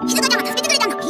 静香ちゃんが助けてくれたんだっぴ。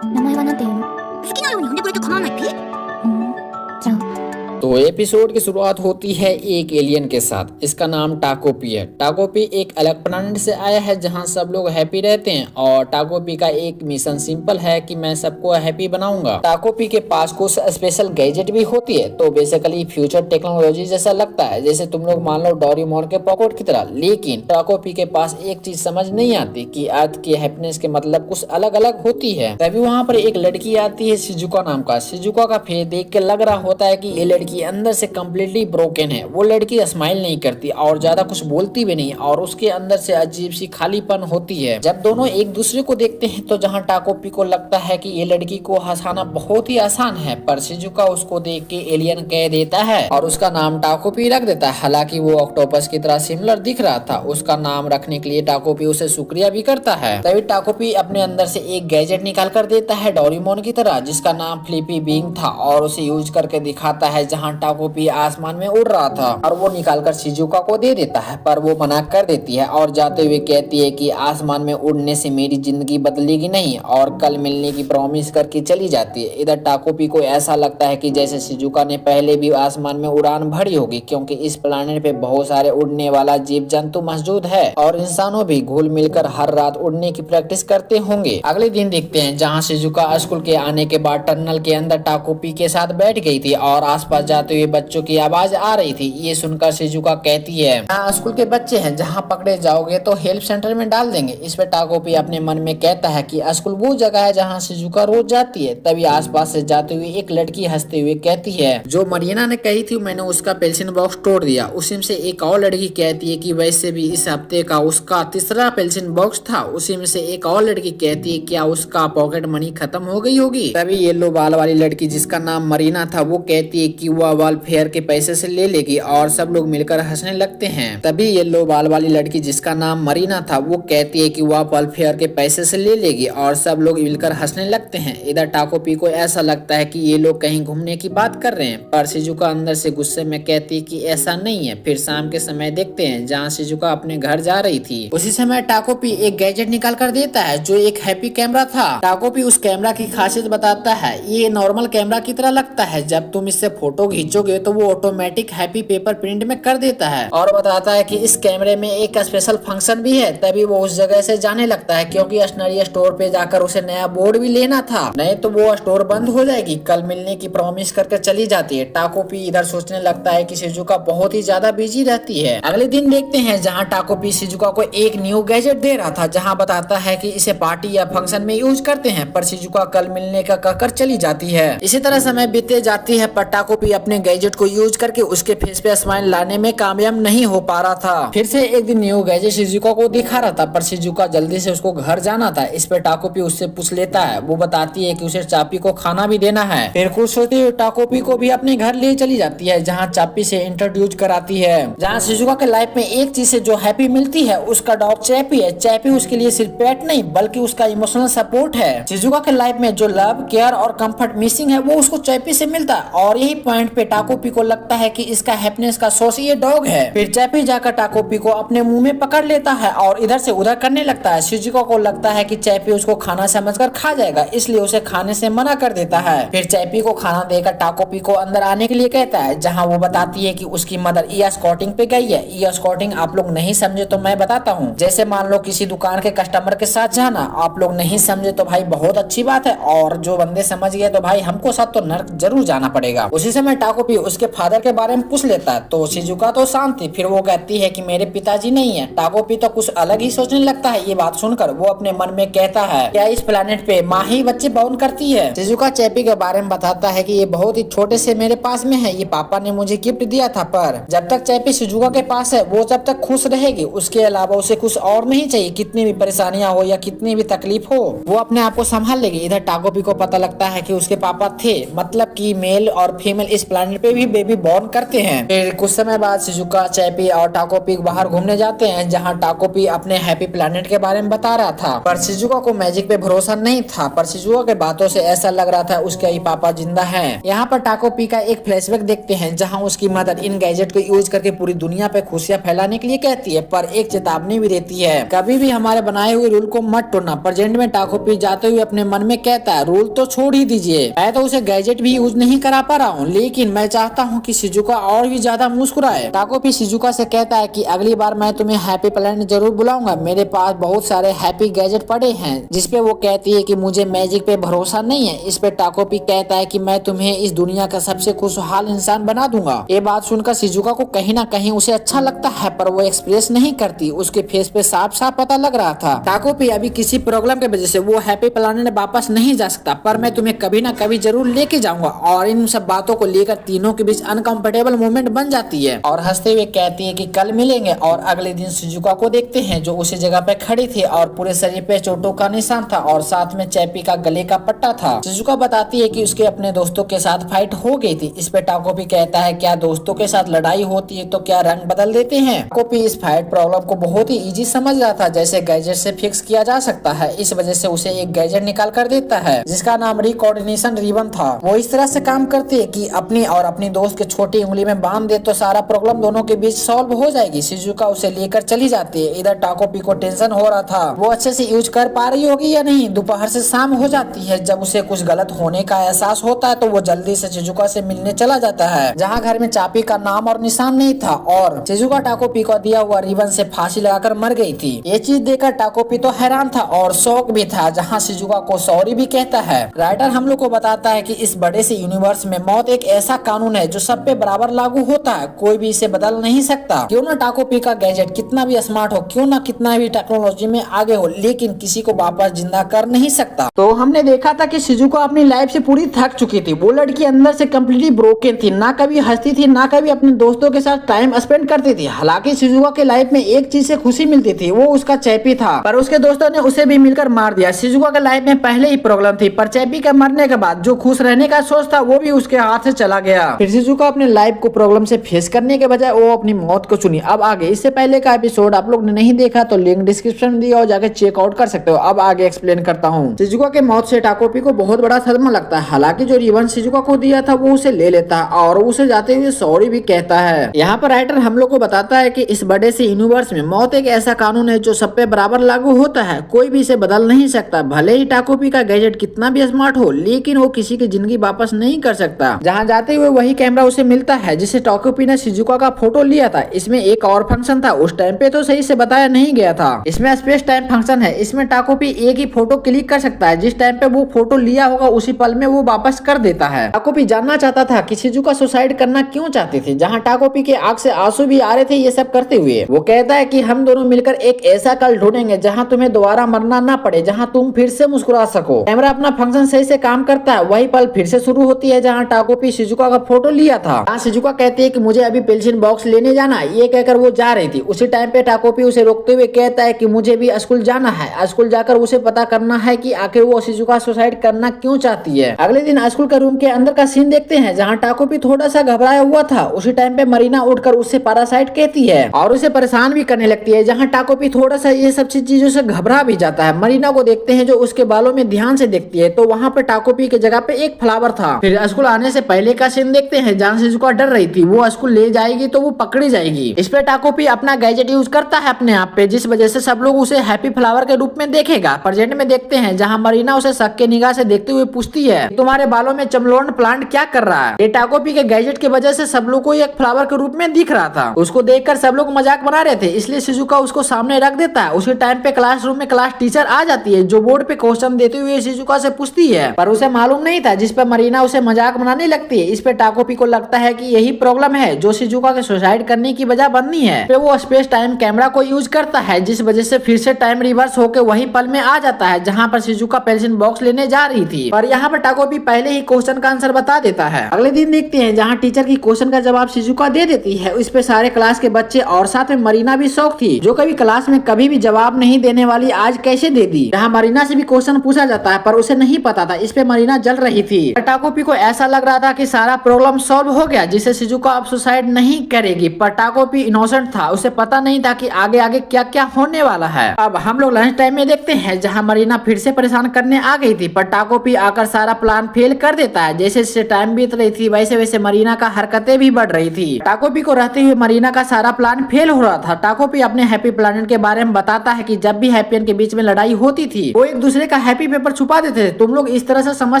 名前はなんていうの？好きなように呼んでくれて構わないっぴ。じゃあ तो एपिसोड की शुरुआत होती है एक एलियन के साथ। इसका नाम टाकोपी है। टाकोपी एक अलग प्लैनेट से आया है जहां सब लोग हैप्पी रहते हैं और टाकोपी का एक मिशन सिंपल है कि मैं सबको हैप्पी बनाऊंगा। टाकोपी के पास कुछ स्पेशल गैजेट भी होती है, तो बेसिकली फ्यूचर टेक्नोलॉजी जैसा लगता है, जैसे तुम लोग मान लो डोरेमोन के पॉकेट की तरह। लेकिन टाकोपी के पास एक चीज समझ नहीं आती कि अर्थ की हैप्पीनेस के मतलब कुछ अलग अलग होती है। तभी वहाँ पर एक लड़की आती है शिजुका नाम का। शिजुका का फेस देख के लग रहा होता है कि ये लड़की अंदर से कम्प्लीटली ब्रोकन है। वो लड़की स्माइल नहीं करती और ज्यादा कुछ बोलती भी नहीं और उसके अंदर से अजीब सी खालीपन होती है। जब दोनों एक दूसरे को देखते हैं तो जहाँ टाकोपी को लगता है कि ये लड़की को हंसाना बहुत ही आसान है, पर शिजुका उसको देख के एलियन कह देता है और उसका नाम टाकोपी रख देता है। हालांकि वो ऑक्टोपस की तरह सिमिलर दिख रहा था। उसका नाम रखने के लिए टाकोपी उसे शुक्रिया भी करता है। तभी टाकोपी अपने अंदर से एक गैजेट निकाल कर देता है डोरेमोन की तरह, जिसका नाम फ्लिपी बिंग था, और उसे यूज करके दिखाता है जहाँ टाकोपी आसमान में उड़ रहा था। और वो निकालकर शिजुका को दे देता है, पर वो मना कर देती है और जाते हुए कहती है कि आसमान में उड़ने से मेरी जिंदगी बदलेगी नहीं, और कल मिलने की प्रॉमिस करके चली जाती है। इधर टाकोपी को ऐसा लगता है कि जैसे शिजुका ने पहले भी आसमान में उड़ान भरी होगी, क्योंकि इस प्लेनेट पे बहुत सारे उड़ने वाला जीव जंतु मौजूद है और इंसानों भी घुल मिलकर हर रात उड़ने की प्रैक्टिस करते होंगे। अगले दिन देखते हैं जहाँ शिजुका स्कूल के आने के बाद टनल के अंदर टाकोपी के साथ बैठ गई थी और आसपास जाते हुए बच्चों की आवाज आ रही थी। ये सुनकर शिजुका कहती है, यहाँ स्कूल के बच्चे हैं, जहाँ पकड़े जाओगे तो हेल्प सेंटर में डाल देंगे। इस पे टाकोपी अपने मन में कहता है कि स्कूल वो जगह है जहाँ शिजुका रोज जाती है। तभी आसपास से जाते हुए एक लड़की हंसते हुए कहती है, जो मरियना ने कही थी मैंने उसका पेंसिल बॉक्स तोड़ दिया। उसी में से एक और लड़की कहती है कि वैसे भी इस हफ्ते का उसका तीसरा पेंसिल बॉक्स था। उसी में से एक और लड़की कहती है क्या उसका पॉकेट मनी खत्म हो गई होगी। तभी येलो बाल वाली लड़की जिसका नाम मरीना था वो कहती है कि वह बाल फेयर के पैसे से ले लेगी, और सब लोग मिलकर हंसने लगते हैं। तभी येलो बाल वाली लड़की जिसका नाम मरीना था वो कहती है कि वह बाल फेयर के पैसे से ले लेगी और सब लोग मिलकर हंसने लगते हैं। इधर टाकोपी को ऐसा लगता है कि ये लोग कहीं घूमने की बात कर रहे हैं, पर शिजुका अंदर से गुस्से में कहती है कि ऐसा नहीं है। फिर शाम के समय देखते हैं जहाँ शिजुका अपने घर जा रही थी। उसी समय टाकोपी एक गैजेट निकाल कर देता है जो एक हैप्पी कैमरा था। टाकोपी उस कैमरा की खासियत बताता है, ये नॉर्मल कैमरा की तरह लगता है, जब तुम इससे फोटो खींचोगे तो वो ऑटोमेटिक हैप्पी पेपर प्रिंट में कर देता है, और बताता है कि इस कैमरे में एक स्पेशल फंक्शन भी है। तभी वो उस जगह से जाने लगता है क्योंकि स्टेशनरी स्टोर पे जाकर उसे नया बोर्ड भी लेना था, नहीं तो वो स्टोर बंद हो जाएगी। कल मिलने की प्रॉमिस करके चली जाती है। टाकोपी इधर सोचने लगता है कि शिजुका बहुत ही ज्यादा बिजी रहती है। अगले दिन देखते हैं जहाँ टाकोपी शिजुका को एक न्यू गैजेट दे रहा था, जहाँ बताता है कि इसे पार्टी या फंक्शन में यूज करते हैं, पर शिजुका कल मिलने का कहकर चली जाती है। इसी तरह समय बीतते जाती है, पर टाकोपी अपने गैजेट को यूज करके उसके फेस पे स्माइल लाने में कामयाब नहीं हो पा रहा था। फिर से एक दिन न्यू गैजेट शिजुका को दिखा रहा था, पर शिजुका जल्दी से उसको घर जाना था। इस पे टाकोपी उससे पूछ लेता है। वो बताती है कि उसे चापी को खाना भी देना है। फिर खुश होती हुई टाकोपी को भी अपने घर ले चली जाती है, जहाँ चापी से इंट्रोड्यूस कराती है। जहाँ शिजुका के लाइफ में एक चीज से जो हैप्पी मिलती है उसका डॉग चैपी है। चैपी उसके लिए सिर्फ पेट नहीं बल्कि उसका इमोशनल सपोर्ट है। शिजुका के लाइफ में जो लव, केयर और कंफर्ट मिसिंग है वो उसको चैपी से मिलता है, और यही पॉइंट पे टाकोपी को लगता है कि इसका हैप्पीनेस का सोर्स ये डॉग है। फिर चैपी जाकर टाकोपी को अपने मुंह में पकड़ लेता है और इधर से उधर करने लगता है। शिजुका को लगता है कि चैपी उसको खाना समझकर खा जाएगा, इसलिए उसे खाने से मना कर देता है। फिर चैपी को खाना देकर टाकोपी को अंदर आने के लिए कहता है, जहाँ वो बताती है कि उसकी मदर ई स्कॉटिंग पे गई है। ई स्कॉटिंग आप लोग नहीं समझे तो मैं बताता हूँ। जैसे मान लो किसी दुकान के कस्टमर के साथ जाना, आप लोग नहीं समझे तो भाई बहुत अच्छी बात है, और जो बंदे समझ गए तो भाई हमको साथ तो नर्क जरूर जाना पड़ेगा। उसी समय टाकोपी उसके फादर के बारे में पूछ लेता है, तो शिजुका तो शांत थी। फिर वो कहती है कि मेरे पिताजी नहीं है। टाकोपी तो कुछ अलग ही सोचने लगता है। ये बात सुनकर वो अपने मन में कहता है, क्या इस प्लेनेट पे माँ ही बच्चे बाउन करती है। शिजुका चैपी के बारे में बताता है कि ये बहुत ही छोटे से मेरे पास में है, ये पापा ने मुझे गिफ्ट दिया था, पर जब तक चैपी शिजुका के पास है वो जब तक खुश रहेगी, उसके अलावा उसे कुछ और नहीं चाहिए। कितनी भी परेशानियां हो या कितनी भी तकलीफ हो वो अपने आप को संभाल लेगी। इधर टाकोपी को पता लगता है कि उसके पापा थे, मतलब कि मेल और फीमेल इस प्लेनेट पे भी बेबी बॉर्न करते हैं। फिर कुछ समय बाद शिजुका, चैपी और टाकोपी बाहर घूमने जाते हैं, जहाँ टाकोपी अपने हैप्पी प्लेनेट के बारे में बता रहा था। पर शिजुका को मैजिक पे भरोसा नहीं था, पर शिजुका के बातों से ऐसा लग रहा था उसके ही पापा जिंदा हैं। यहाँ पर टाकोपी का एक फ्लैशबैक देखते हैं, जहाँ उसकी मदर इन गैजेट को यूज करके पूरी दुनिया पे खुशियां फैलाने के लिए कहती है, पर एक चेतावनी भी देती है, कभी भी हमारे बनाए हुए रूल को मत तोड़ना। प्रेजेंट में टाकोपी जाते हुए अपने मन में कहता है, रूल तो छोड़ ही दीजिए, मैं तो उसे गैजेट भी यूज नहीं करा पा रहा हूँ, लेकिन मैं चाहता हूँ कि शिजुका और भी ज्यादा मुस्कुराए। टाकोपी शिजुका से कहता है कि अगली बार मैं तुम्हें हैप्पी प्लेनेट जरूर बुलाऊंगा, मेरे पास बहुत सारे हैप्पी गैजेट पड़े हैं। जिसपे वो कहती है कि मुझे मैजिक पे भरोसा नहीं है। इस पे टाकोपी कहता है कि मैं तुम्हें इस दुनिया का सबसे खुशहाल इंसान बना दूंगा। ये बात सुनकर शिजुका को कहीं ना कहीं उसे अच्छा लगता है, पर वो एक्सप्रेस नहीं करती, उसके फेस पे साफ साफ पता लग रहा था टाकोपी अभी किसी प्रॉब्लम की वजह से वो हैप्पी प्लेनेट वापस नहीं जा सकता, पर मैं तुम्हें कभी ना कभी जरूर लेके जाऊंगा। और इन सब बातों को लेकर तीनों के बीच अनकंफर्टेबल मोमेंट बन जाती है और हंसते हुए कहती है कि कल मिलेंगे। और अगले दिन शिजुका को देखते हैं जो उसी जगह पे खड़ी थी और पूरे शरीर पे चोटों का निशान था और साथ में चैपी का गले का पट्टा था। शिजुका बताती है कि उसके अपने दोस्तों के साथ फाइट हो गई थी। इस पे टाकोपी कहता है, क्या दोस्तों के साथ लड़ाई होती है तो क्या रंग बदल देते हैं? टाकोपी इस फाइट प्रॉब्लम को बहुत ही इजी समझ रहा था, जैसे गैजेट से फिक्स किया जा सकता है। इस वजह से उसे एक गैजेट निकाल कर देता है जिसका नाम रिकोऑर्डिनेशन रिबन था। वो इस तरह से काम करती है कि अपनी और अपनी दोस्त के छोटी उंगली में बांध दे तो सारा प्रॉब्लम दोनों के बीच सॉल्व हो जाएगी। शिजुका उसे लेकर चली जाती है। इधर टाकोपी को टेंशन हो रहा था वो अच्छे से यूज कर पा रही होगी या नहीं। दोपहर से शाम हो जाती है। जब उसे कुछ गलत होने का एहसास होता है तो वो जल्दी से शिजुका से मिलने चला जाता है, जहाँ घर में चापी का नाम और निशान नहीं था और शिजुका टाकोपी को दिया हुआ रिबन से फांसी लगाकर मर गई थी। ये चीज देखकर टाकोपी तो हैरान था और शौक भी था, जहाँ शिजुका को सॉरी भी कहता है। राइटर हम लोग को बताता है कि इस बड़े से यूनिवर्स में मौत एक ऐसा कानून है जो सब पे बराबर लागू होता है, कोई भी इसे बदल नहीं सकता। क्यों ना टाकोपी का गैजेट कितना भी स्मार्ट हो, क्यों ना कितना भी टेक्नोलॉजी में आगे हो, लेकिन किसी को वापस जिंदा कर नहीं सकता। तो हमने देखा था कि शिजुका अपनी लाइफ से पूरी थक चुकी थी। वो लड़की अंदर से कम्प्लीटली ब्रोकन थी, ना कभी हंसती थी ना कभी अपने दोस्तों के साथ टाइम स्पेंड करती थी। हालांकि शिजुका के लाइफ में एक चीज से खुशी मिलती थी, वो उसका चैपी था, पर उसके दोस्तों ने उसे भी मिलकर मार दिया। शिजुका के लाइफ में पहले ही प्रॉब्लम थी, पर चैपी के मरने के बाद जो खुश रहने का सोच था वो भी उसके हाथ से चला गया। फिर शिजुका अपने लाइफ को प्रॉब्लम से फेस करने के बजाय वो अपनी मौत को चुनी। अब आगे इससे पहले का एपिसोड आप लोग ने नहीं देखा तो लिंक डिस्क्रिप्शन में दिया और जाके चेकआउट कर सकते हो। अब आगे एक्सप्लेन करता हूँ। शिजुका के मौत से टाकोपी को बहुत बड़ा सदमा लगता है। हालांकि जो रिबन शिजुका को दिया था वो उसे ले लेता है और उसे जाते हुए सॉरी भी कहता है। यहाँ पर राइटर हम लोग को बताता है कि इस बड़े से यूनिवर्स में मौत एक ऐसा कानून है जो सब पे बराबर लागू होता है, कोई भी इसे बदल नहीं सकता। भले ही टाकोपी का गैजेट कितना भी स्मार्ट हो, लेकिन वो किसी की जिंदगी वापस नहीं कर सकता। जहाँ जाते हुए वही कैमरा उसे मिलता है जिसे टाकोपी ने शिजुका का फोटो लिया था। इसमें एक और फंक्शन था, उस टाइम पे तो सही से बताया नहीं गया था। इसमें स्पेस टाइम फंक्शन है। इसमें टाकोपी एक ही फोटो क्लिक कर सकता है, जिस टाइम पे वो फोटो लिया होगा उसी पल में वो वापस कर देता है। टाकोपी जानना चाहता था कि शिजुका सुसाइड करना क्यों चाहती थी, जहाँ टाकोपी के आंख से आंसू भी आ रहे थे ये सब करते हुए। वो कहता है कि हम दोनों मिलकर एक ऐसा कल ढूंढेंगे जहाँ तुम्हें दोबारा मरना ना पड़े, जहाँ तुम फिर से मुस्कुरा सको। कैमरा अपना फंक्शन सही से काम करता है। वही पल फिर से शुरू होती है जहाँ टाकोपी शिजुका का फोटो लिया था। जहाँ शिजुका कहती है कि मुझे अभी पेंसिल बॉक्स लेने जाना, ये कहकर वो जा रही थी। उसी टाइम पे टाकोपी उसे रोकते हुए कहता है कि मुझे भी स्कूल जाना है, स्कूल जाकर उसे पता करना है कि आखिर वो शिजुका सुसाइड करना क्यों चाहती है। अगले दिन स्कूल के रूम के अंदर का सीन देखते हैं जहाँ टाकोपी थोड़ा सा घबराया हुआ था। उसी टाइम पे मरीना उठकर उससे पैरासाइट कहती है और उसे परेशान भी करने लगती है, जहाँ टाकोपी थोड़ा सा ये सब चीजों से घबरा भी जाता है। मरीना को देखते हैं जो उसके बालों में ध्यान से देखती है, तो वहाँ पे टाकोपी की जगह पे एक फ्लावर था। फिर स्कूल आने से पहले का सीन देखते हैं जहाँ शिजुका डर रही थी, वो स्कूल ले जाएगी तो वो पकड़ी जाएगी। इस पे टाकोपी अपना गैजेट यूज करता है अपने आप पे, जिस वजह से सब लोग उसे हैप्पी फ्लावर के रूप में देखेगा। प्रेजेंट में देखते हैं जहाँ मरीना उसे शक के निगाह से देखते हुए पूछती है तुम्हारे बालों में चमलोन प्लांट क्या कर रहा है। ये टाकोपी के गैजेट की वजह से सब लोग को एक फ्लावर के रूप में दिख रहा था। उसको देखकर सब लोग मजाक बना रहे थे, इसलिए शिजुका उसको सामने रख देता है। उसी टाइम पे क्लासरूम में क्लास टीचर आ जाती है जो बोर्ड पे क्वेश्चन देते हुए शिजुका से पूछती है, पर उसे मालूम नहीं था, जिस पर मरीना उसे मजाक बनाने लगती है। इस पे टाकोपी को लगता है कि यही प्रॉब्लम है जो शिजुका के सुसाइड करने की वजह बननी है। फिर वो स्पेस टाइम कैमरा को यूज करता है, जिस वजह से फिर से टाइम रिवर्स होकर वही पल में आ जाता है जहाँ पर शिजुका पेंसिल बॉक्स लेने जा रही थी। पर यहाँ पर टाकोपी पहले ही क्वेश्चन का आंसर बता देता है। अगले दिन देखते हैं जहाँ टीचर की क्वेश्चन का जवाब शिजुका दे देती है। इस पे सारे क्लास के बच्चे और साथ में मरीना भी शौक थी, जो कभी क्लास में कभी भी जवाब नहीं देने वाली आज कैसे दे दी। जहाँ मरीना से भी क्वेश्चन पूछा जाता है पर उसे नहीं पता था। इस पे मरीना जल रही थी। टाकोपी को ऐसा लग रहा था कि सारा प्रॉब्लम सॉल्व हो गया जिससे शिजुका अब सुसाइड नहीं करेगी। पर टाकोपी इनोसेंट था, उसे पता नहीं था कि आगे आगे क्या क्या होने वाला है। अब हम लोग लंच टाइम में देखते हैं जहां मरीना फिर से परेशान करने आ गई थी, पर टाकोपी आकर सारा प्लान फेल कर देता है। जैसे जैसे टाइम बीत रही थी वैसे वैसे मरीना का हरकतें भी बढ़ रही थी। टाकोपी को रहते हुए मरीना का सारा प्लान फेल हो रहा था। टाकोपी अपने हैप्पी प्लानेट के बारे में बताता है कि जब भी हैप्पियन के बीच में लड़ाई होती थी वो एक दूसरे का हैप्पी पेपर छुपा देते थे। तुम लोग इस तरह से समझ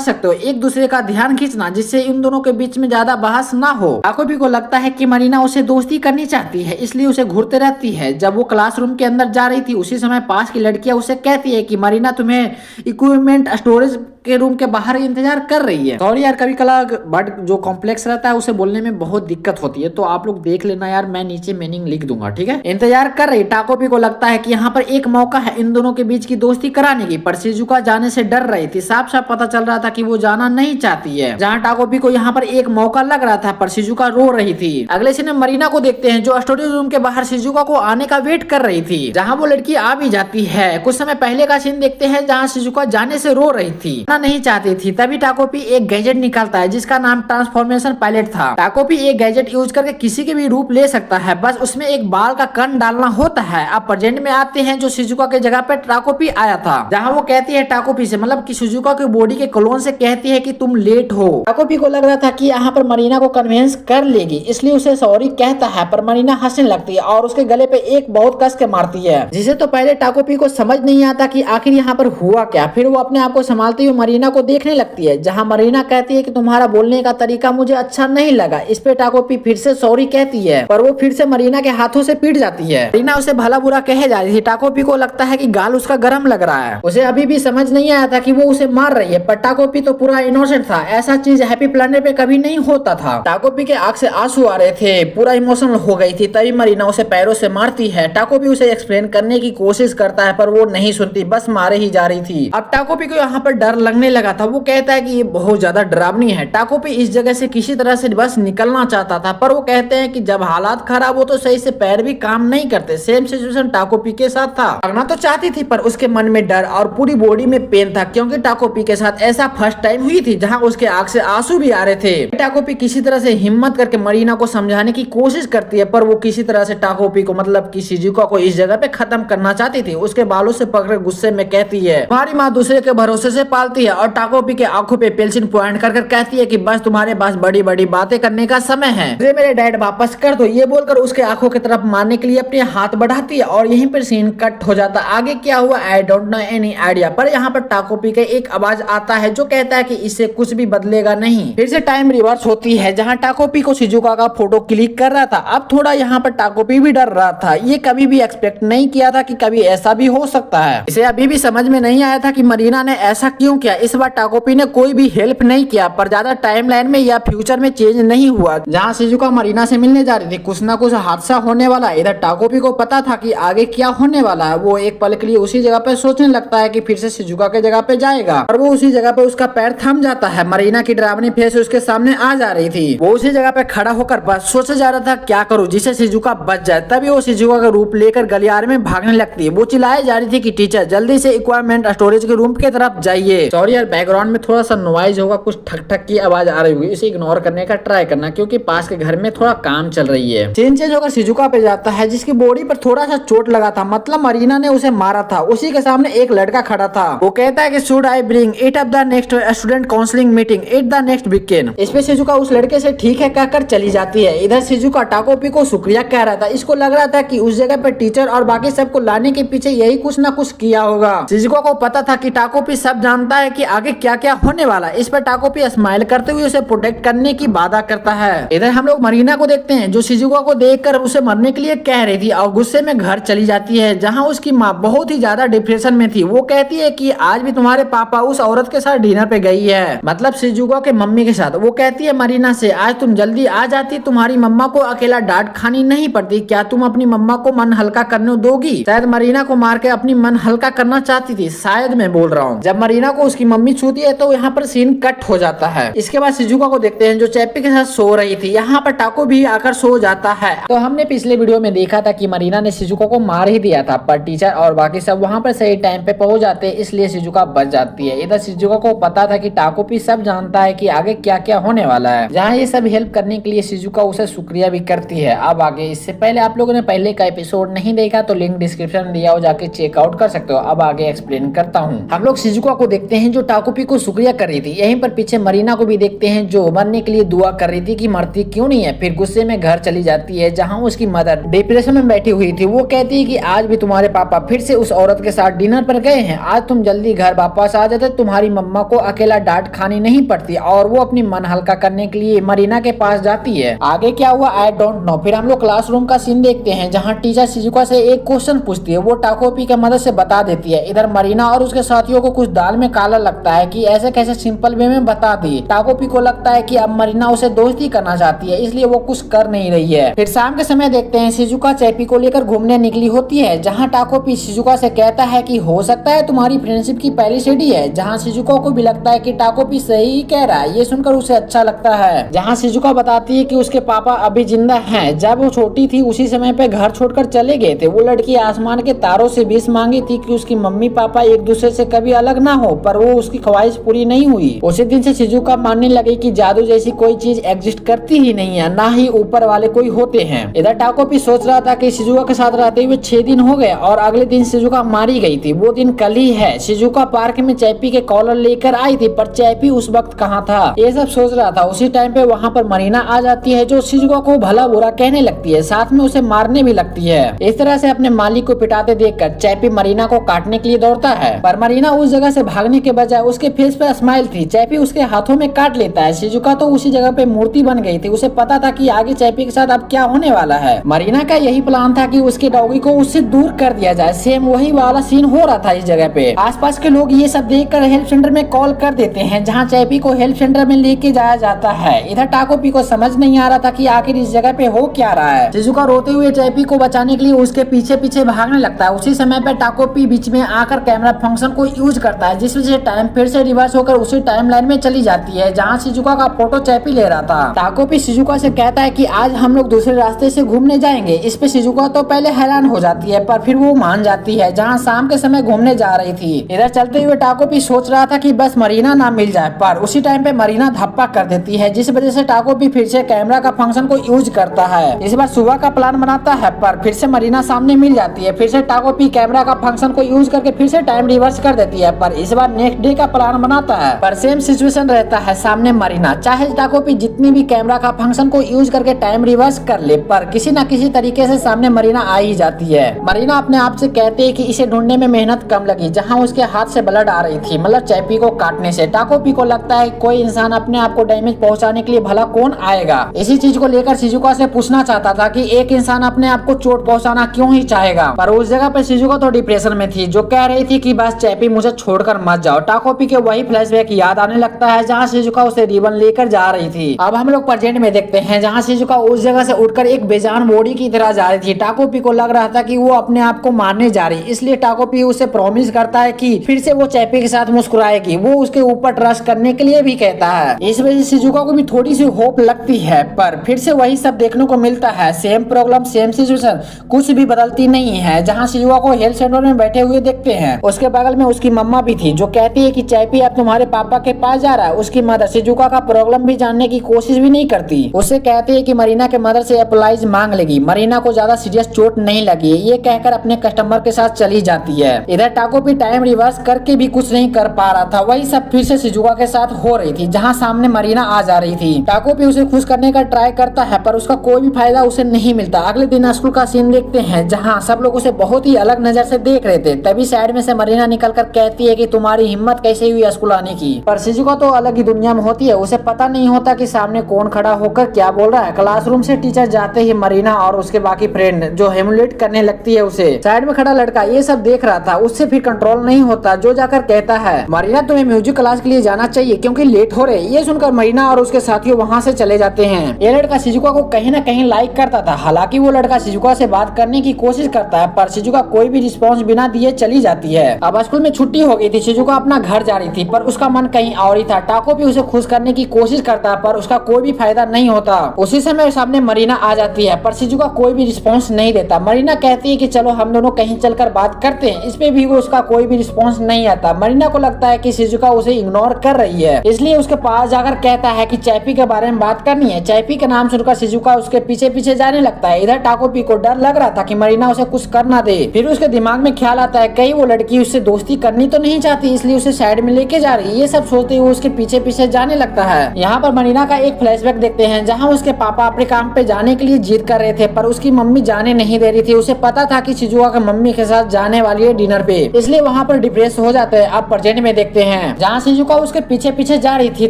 सकते हो, एक दूसरे का ध्यान खींचना जिससे इन दोनों के बीच में ज्यादा बहस ना हो। टाकोपी को लगता है कि मरीना उसे दोस्ती करनी चाहती है, इसलिए उसे घूरते रहती है। जब वो क्लासरूम के अंदर जा रही थी उसी समय पास की लड़कियां उसे कहती है कि मरीना तुम्हें इक्विपमेंट स्टोरेज के रूम के बाहर इंतजार कर रही है। सॉरी यार, कभी कला बट जो कॉम्प्लेक्स रहता है उसे बोलने में बहुत दिक्कत होती है, तो आप लोग देख लेना यार, मैं नीचे मीनिंग लिख दूंगा, ठीक है। इंतजार कर रही। टाकोपी को लगता है कि यहाँ पर एक मौका है इन दोनों के बीच की दोस्ती कराने की, पर शिजुका जाने से डर रही थी। साफ साफ पता चल रहा था कि वो जाना नहीं चाहती है। जहाँ टाकोपी को यहाँ पर एक मौका लग रहा था, पर शिजुका रो रही थी। अगले सीन में मरीना को देखते हैं जो स्टोरेज रूम के बाहर शिजुका को आने का वेट कर रही थी, जहाँ वो लड़की आ भी जाती है। कुछ समय पहले का सीन देखते हैं जहाँ शिजुका जाने से रो रही थी, नहीं चाहती थी। तभी टाकोपी एक गैजेट निकालता है जिसका नाम ट्रांसफॉर्मेशन पायलट था। टाकोपी एक गैजेट यूज करके किसी के भी रूप ले सकता है, बस उसमें एक बाल का कण डालना होता है। अब प्रेजेंट में आते हैं जो शिजुका के जगह पे टाकोपी आया था, जहाँ वो कहती है टाकोपी से, मतलब कि शिजुका के बॉडी के क्लोन से कहती है कि तुम लेट हो। टाकोपी को लग रहा था कि यहाँ पर मरीना को कन्विंस कर लेगी, इसलिए उसे सॉरी कहता है, पर मरीना हंसने लगती है और उसके गले पे एक बहुत कस के मारती है, जिसे तो पहले टाकोपी को समझ नहीं आता कि आखिर यहाँ पर हुआ क्या। फिर वो अपने आप को संभालती हुई मरीना को देखने लगती है, जहां मरीना कहती है कि तुम्हारा बोलने का तरीका मुझे अच्छा नहीं लगा। इस पे टाकोपी फिर से सॉरी कहती है, पर वो फिर से मरीना के हाथों से पीट जाती है। मरीना उसे भला बुरा कहे जा रही थी। टाकोपी को लगता है कि गाल उसका गर्म लग रहा है। उसे अभी भी समझ नहीं आया था कि वो उसे मार रही है, पर टाकोपी तो पूरा इनोसेंट था। ऐसा चीज हैप्पी प्लैनेट पे कभी नहीं होता था। टाकोपी के आंख से आंसू आ रहे थे, पूरा इमोशनल हो गई थी। तभी मरीना उसे पैरों से मारती है। टाकोपी उसे एक्सप्लेन करने की कोशिश करता है, पर वो नहीं सुनती, बस मारे ही जा रही थी। अब टाकोपी को यहाँ पर डर लगने लगा था। वो कहता है कि ये बहुत ज्यादा डरावनी है। टाकोपी इस जगह से किसी तरह से बस निकलना चाहता था, पर वो कहते हैं कि जब हालात खराब हो तो सही से पैर भी काम नहीं करते। सेम सिचुएशन टाकोपी के साथ था। भागना तो चाहती थी, पर उसके मन में डर और पूरी बॉडी में पेन था, क्योंकि टाकोपी के साथ ऐसा फर्स्ट टाइम हुई थी जहां उसके आंख से आंसू भी आ रहे थे। टाकोपी किसी तरह से हिम्मत करके मरीना को समझाने की कोशिश करती है, पर वो किसी तरह से टाकोपी को, मतलब कि शिजुका को इस जगह पे खत्म करना चाहती थी। उसके बालों से पकड़ गुस्से में कहती है, हमारी माँ दूसरे के भरोसे से पालती है, और टाकोपी के आंखों पे पेंसिल पॉइंट कर कहती है कि बस तुम्हारे पास बड़ी बड़ी बातें करने का समय है, मुझे मेरे डैड वापस कर दो। ये बोलकर उसके आंखों की तरफ मारने के लिए अपने हाथ बढ़ाती है, और यहीं पर सीन कट हो जाता। आगे क्या हुआ I don't know any idea, पर यहाँ पर टाकोपी का एक आवाज आता है जो कहता है कि इससे कुछ भी बदलेगा नहीं। फिर से टाइम रिवर्स होती है, जहाँ टाकोपी को शिजुका का फोटो क्लिक कर रहा था। अब थोड़ा यहाँ पर टाकोपी भी डर रहा था। ये कभी भी एक्सपेक्ट नहीं किया था कि कभी ऐसा भी हो सकता है। इसे अभी भी समझ में नहीं आया था कि मरीना ने ऐसा क्यों किया। इस बार टाकोपी ने कोई भी हेल्प नहीं किया, पर ज्यादा टाइमलाइन में या फ्यूचर में चेंज नहीं हुआ। जहाँ शिजुका मरीना से मिलने जा रही थी, कुछ ना कुछ हादसा होने वाला है। इधर टाकोपी को पता था कि आगे क्या होने वाला है। वो एक पल के लिए उसी जगह पे सोचने लगता है कि फिर से शिजुका के जगह पे जाएगा, और वो उसी जगह पे उसका पैर थम जाता है। मरीना की डरावनी फेस उसके सामने आ जा रही थी। वो उसी जगह पे खड़ा होकर बस सोचे जा रहा था क्या करूँ जिससे शिजुका बच जाए। तभी वो शिजुका का रूप लेकर गलियारे में भागने लगती है। वो चिल्लाए जा रही थी कि टीचर जल्दी से इक्विपमेंट स्टोरेज के रूम की तरफ जाइए। सॉरी यार, बैकग्राउंड में थोड़ा सा नॉइज होगा, कुछ ठक ठक की आवाज आ रही होगी, इसे इग्नोर करने का ट्राई करना, क्योंकि पास के घर में थोड़ा काम चल रही है। सीन चेंज होकर शिजुका पे जाता है, जिसकी बॉडी पर थोड़ा सा चोट लगा था, मतलब मरीना ने उसे मारा था। उसी के सामने एक लड़का खड़ा था। वो कहता है कि should I bring it up the next student counselling meeting it the next weekend. इस पे शिजुका उस लड़के से ठीक है कहकर चली जाती है। इधर शिजुका टाकोपी को शुक्रिया कह रहा था। इसको लग रहा था कि उस जगह पे टीचर और बाकी सबको लाने के पीछे यही कुछ ना कुछ किया होगा। शिजुका को पता था कि टाकोपी सब जानता है कि आगे क्या क्या होने वाला। इस पर टाकोपी स्माइल करते हुए उसे प्रोटेक्ट करने की वादा करता है। इधर हम लोग मरीना को देखते हैं जो शिजुका को देखकर उसे मरने के लिए कह रही थी, और गुस्से में घर चली जाती है, जहां उसकी माँ बहुत ही ज्यादा डिप्रेशन में थी। वो कहती है कि आज भी तुम्हारे पापा उस औरत के साथ डिनर पे गई है, मतलब शिजुका के मम्मी के साथ। वो कहती है मरीना से, आज तुम जल्दी आ जाती, तुम्हारी मम्मा को अकेला डांट खानी नहीं पड़ती। क्या तुम अपनी मम्मा को मन हल्का करने दोगी? शायद मरीना को मार के अपनी मन हल्का करना चाहती थी, शायद मैं बोल रहा हूँ। जब मरीना को उसकी मम्मी छूती है तो यहाँ पर सीन कट हो जाता है। इसके बाद शिजुका को देखते हैं जो चैप्पी के साथ सो रही थी। यहाँ पर टाको भी आकर सो जाता है। तो हमने पिछले वीडियो में देखा था कि मरीना ने शिजुका को मार ही दिया था, पर टीचर और बाकी सब वहाँ पर सही टाइम पे पहुंच जाते हैं, इसलिए शिजुका बच जाती है। इधर शिजुका को पता था कि टाकोपी सब जानता है कि आगे क्या क्या होने वाला है, जहाँ ये सब हेल्प करने के लिए शिजुका उसे शुक्रिया भी करती है। अब आगे, इससे पहले आप लोगों ने पहले का एपिसोड नहीं देखा तो लिंक डिस्क्रिप्शन में दिया हो, जाके चेकआउट कर सकते हो। अब आगे एक्सप्लेन करता हूँ। हम लोग शिजुका को देखते हैं जो टाकोपी को शुक्रिया कर रही थी। यहीं पर पीछे मरीना को भी देखते हैं जो मरने के लिए दुआ कर रही थी कि मरती क्यों नहीं है। फिर गुस्से में घर चली जाती है जहाँ उसकी मदर डिप्रेशन में बैठी हुई थी। वो कहती है कि आज भी तुम्हारे पापा फिर से उस औरत के साथ डिनर पर गए हैं, आज तुम जल्दी घर वापस आ जाते, तुम्हारी मम्मा को अकेला डांट खानी नहीं पड़ती। और वो अपनी मन हल्का करने के लिए मरीना के पास जाती है। आगे क्या हुआ आई डोंट नो। फिर हम लोग क्लासरूम का सीन देखते हैं जहाँ टीचर शिजुका से एक क्वेश्चन पूछती है, वो टाकोपी की मदद से बता देती है। इधर मरीना और उसके साथियों को कुछ दाल में काला लगता है कि ऐसे कैसे सिंपल वे में बता दी। टाकोपी को लगता है कि अब मरीना उसे दोस्ती करना चाहती है, इसलिए वो कुछ कर नहीं रही है। फिर शाम के समय देखते हैं शिजुका चैपी को लेकर घूमने निकली होती है, जहाँ टाकोपी शिजुका से कहता है कि हो सकता है तुम्हारी फ्रेंडशिप की पहली सीढ़ी है, जहाँ शिजुका को भी लगता है कि टाकोपी सही कह रहा है। ये सुनकर उसे अच्छा लगता है। जहाँ शिजुका बताती है कि उसके पापा अभी जिंदा हैं, जब वो छोटी थी उसी समय पे घर छोड़कर चले गए थे। वो लड़की आसमान के तारों से विश मांगी थी कि उसकी मम्मी पापा एक दूसरे से कभी अलग ना हो, पर वो उसकी ख्वाहिश पूरी नहीं हुई। उसी दिन से शिजुका मानने लगी कि जादू जैसी कोई चीज एग्जिस्ट करती ही नहीं है, ना ही ऊपर वाले कोई होते हैं। इधर टाकोपी सोच रहा था कि शिजुका के साथ रहते हुए 6 दिन हो गए और अगले दिन शिजुका मारी गई थी। वो दिन कल ही है। शिजुका पार्क में चैपी के कॉलर लेकर आई थी, पर चैपी उस वक्त कहाँ था, ये सब सोच रहा था। उसी टाइम पे वहाँ पर मरीना आ जाती है जो शिजुका को भला बुरा कहने लगती है, साथ में उसे मारने भी लगती है। इस तरह से अपने मालिक को पिटाते देखकर चैपी मरीना को काटने के लिए दौड़ता है, पर मरीना उस जगह से भागने के बजाय उसके फेस पे स्माइल थी। चैपी उसके हाथों में काट लेता है। शिजुका तो उसी जगह पे मूर्ति बन गई थी। उसे पता था कि आगे चैपी के साथ अब क्या होने वाला है। मरीना का यही प्लान था कि उसके डॉगी को उससे दूर कर दिया जाए। सेम वही वाला सीन हो रहा था इस जगह पे। आसपास के लोग ये सब देखकर हेल्प सेंटर में कॉल कर देते हैं, जहाँ चैपी को हेल्प सेंटर में लेके जाया जाता है। इधर टाकोपी को समझ नहीं आ रहा था कि आखिर इस जगह पे हो क्या रहा है। शिजुका रोते हुए चैपी को बचाने के लिए उसके पीछे पीछे भागने लगता है। उसी समय पे टाकोपी बीच में आकर कैमरा फंक्शन को यूज करता है, जिस वजह से टाइम फिर से रिवर्स होकर उसी टाइम लाइन में चली जाती है जहाँ शिजुका का फोटो चैपी ले रहा था। टाकोपी शिजुका से कहता है कि आज हम लोग दूसरे रास्ते से घूमने जाएंगे। इस पे शिजुका तो पहले हैरान हो जाती है, पर फिर वो मान जाती है, जहाँ शाम के समय घूमने जा रही थी। इधर चलते हुए टाकोपी सोच रहा था कि बस मरीना ना मिल जाए, पर उसी टाइम पे मरीना धप्पा कर देती है, जिस वजह से टाकोपी फिर से कैमरा का फंक्शन को यूज करता है। इस बार सुबह का प्लान बनाता है, पर फिर से मरीना सामने मिल जाती है। फिर से टाकोपी कैमरा का फंक्शन को यूज करके फिर से टाइम रिवर्स कर देती है, पर इस बार नेक्स्ट डे का प्लान बनाता है, पर सेम सिचुएशन रहता है, सामने मरीना। चाहे टाकोपी जितनी भी कैमरा का फंक्शन को यूज करके टाइम रिवर्स कर ले, पर किसी न किसी तरीके से सामने मरीना आ ही जाती है। मरीना अपने आप से कहते हैं कि इसे ढूंढने में मेहनत कम लगी, जहाँ उसके हाथ से ब्लड आ रही थी, मतलब चैपी को काटने से। टाकोपी को लगता है कोई इंसान अपने आप को डैमेज पहुंचाने के लिए भला कौन आएगा। इसी चीज को लेकर शिजुका से पूछना चाहता था कि एक इंसान अपने आप को चोट पहुंचाना क्यों ही चाहेगा, पर उस जगह पे शिजुका तो डिप्रेशन में थी, जो कह रही थी कि बस चैपी मुझे छोड़कर मत जाओ। टाकोपी के वही फ्लैशबैक याद आने लगता है जहाँ शिजुका उसे रिबन लेकर जा रही थी। अब हम लोग प्रेजेंट में देखते हैं जहाँ शिजुका उस जगह से उठकर एक बेजान बॉडी की तरह जा रही थी। टाकोपी को लग रहा था कि वो अपने आप को मारने जा रही, इसलिए टाकोपी उसे प्रॉमिस करता है कि फिर से वो चैपी के साथ मुस्कुराएगी। वो उसके ऊपर ट्रस्ट करने के लिए भी कहता है। इस वजह से शिजुका को भी थोड़ी सी होप लगती है, पर फिर से वही सब देखने को मिलता है। सेम प्रॉब्लम सेम सिचुएशन, कुछ भी बदलती नहीं है। जहाँ शिजुका को हेल्थ सेंटर में बैठे हुए देखते हैं, उसके बगल में उसकी मम्मा भी थी, जो कहती है कि चैपी अब तुम्हारे पापा के पास जा रहा है। उसकी मदर शिजुका का प्रॉब्लम भी जानने की कोशिश भी नहीं करती। उससे कहती है कि मरीना के मदर से अप्लाइज मांग लेगी, मरीना को ज्यादा सीरियस चोट नहीं लगी। ये कहकर अपने कस्टमर के साथ चली जाती है। इधर टाकोपी टाइम रिवर्स करके भी कुछ नहीं कर पा रहा था। वही सब फिर से शिजुका के साथ हो रही थी, जहाँ सामने मरीना आ जा रही थी। टाकोपी उसे खुश करने का ट्राई करता है, पर उसका कोई भी फायदा उसे नहीं मिलता। अगले दिन स्कूल का सीन देखते हैं, जहाँ सब लोग उसे बहुत ही अलग नजर से देख रहे थे। तभी साइड में से मरीना निकलकर कहती है कि तुम्हारी हिम्मत कैसे हुई स्कूल आने की। पर शिजुका तो अलग ही दुनिया में होती है, उसे पता नहीं होता कि सामने कौन खड़ा होकर क्या बोल रहा है। क्लासरूम से टीचर जाते ही मरीना और उसके बाकी फ्रेंड जो हेमुलेट करने लगती है उसे। साइड में खड़ा लड़का ये सब देख रहा था, उससे फिर कंट्रोल नहीं होता, जो जाकर कहता है मरीना तुम्हें म्यूजिक क्लास के लिए जाना चाहिए क्योंकि लेट हो रहे। ये सुनकर मरीना और उसके साथियों वहाँ से चले जाते हैं। ये लड़का शिजुका को कहीं न कहीं लाइक करता था। हालांकि वो लड़का शिजुका से बात करने की कोशिश करता है, पर शिजुका कोई भी रिस्पॉन्स बिना दिए चली जाती है। अब स्कूल में छुट्टी हो गई थी, शिजुका अपना घर जा रही थी, पर उसका मन कहीं और ही था। टाको भी उसे खुश करने की कोशिश करता है, पर उसका कोई भी फायदा नहीं होता। उसी समय सामने मरीना आ जाती है, पर शिजुका कोई भी रिस्पॉन्स नहीं देता। मरीना कहती है कि चलो हम दोनों कहीं चलकर बात करते हैं। इस पे भी उसका कोई भी रिस्पॉन्स नहीं आता। मरीना को लगता है कि शिजुका उसे इग्नोर कर रही है, इसलिए उसके पास जाकर कहता है कि चैपी के बारे में बात करनी है। चैपी के नाम सुनकर शिजुका उसके पीछे पीछे जाने लगता है। इधर टाकोपी को डर लग रहा था कि मरीना उसे कुछ कर ना दे। फिर उसके दिमाग में ख्याल आता है कहीं वो लड़की उससे दोस्ती करनी तो नहीं चाहती, इसलिए उसे साइड में लेके जा रही है। ये सब सोचते हुए उसके पीछे पीछे जाने लगता है। यहाँ पर मरीना का एक फ्लैशबैक देखते हैं जहाँ उसके पापा अपने काम पे जाने के लिए जिद कर रहे थे, पर उसकी मम्मी जाने नहीं दे रही थी। उसे पता था कि शिजुका की मम्मी के साथ जाने वाली है डिनर पे, इसलिए वहाँ पर डिप्रेस हो जाते हैं। अब प्रेजेंट में देखते हैं जहाँ शिजुका उसके पीछे पीछे जा रही थी,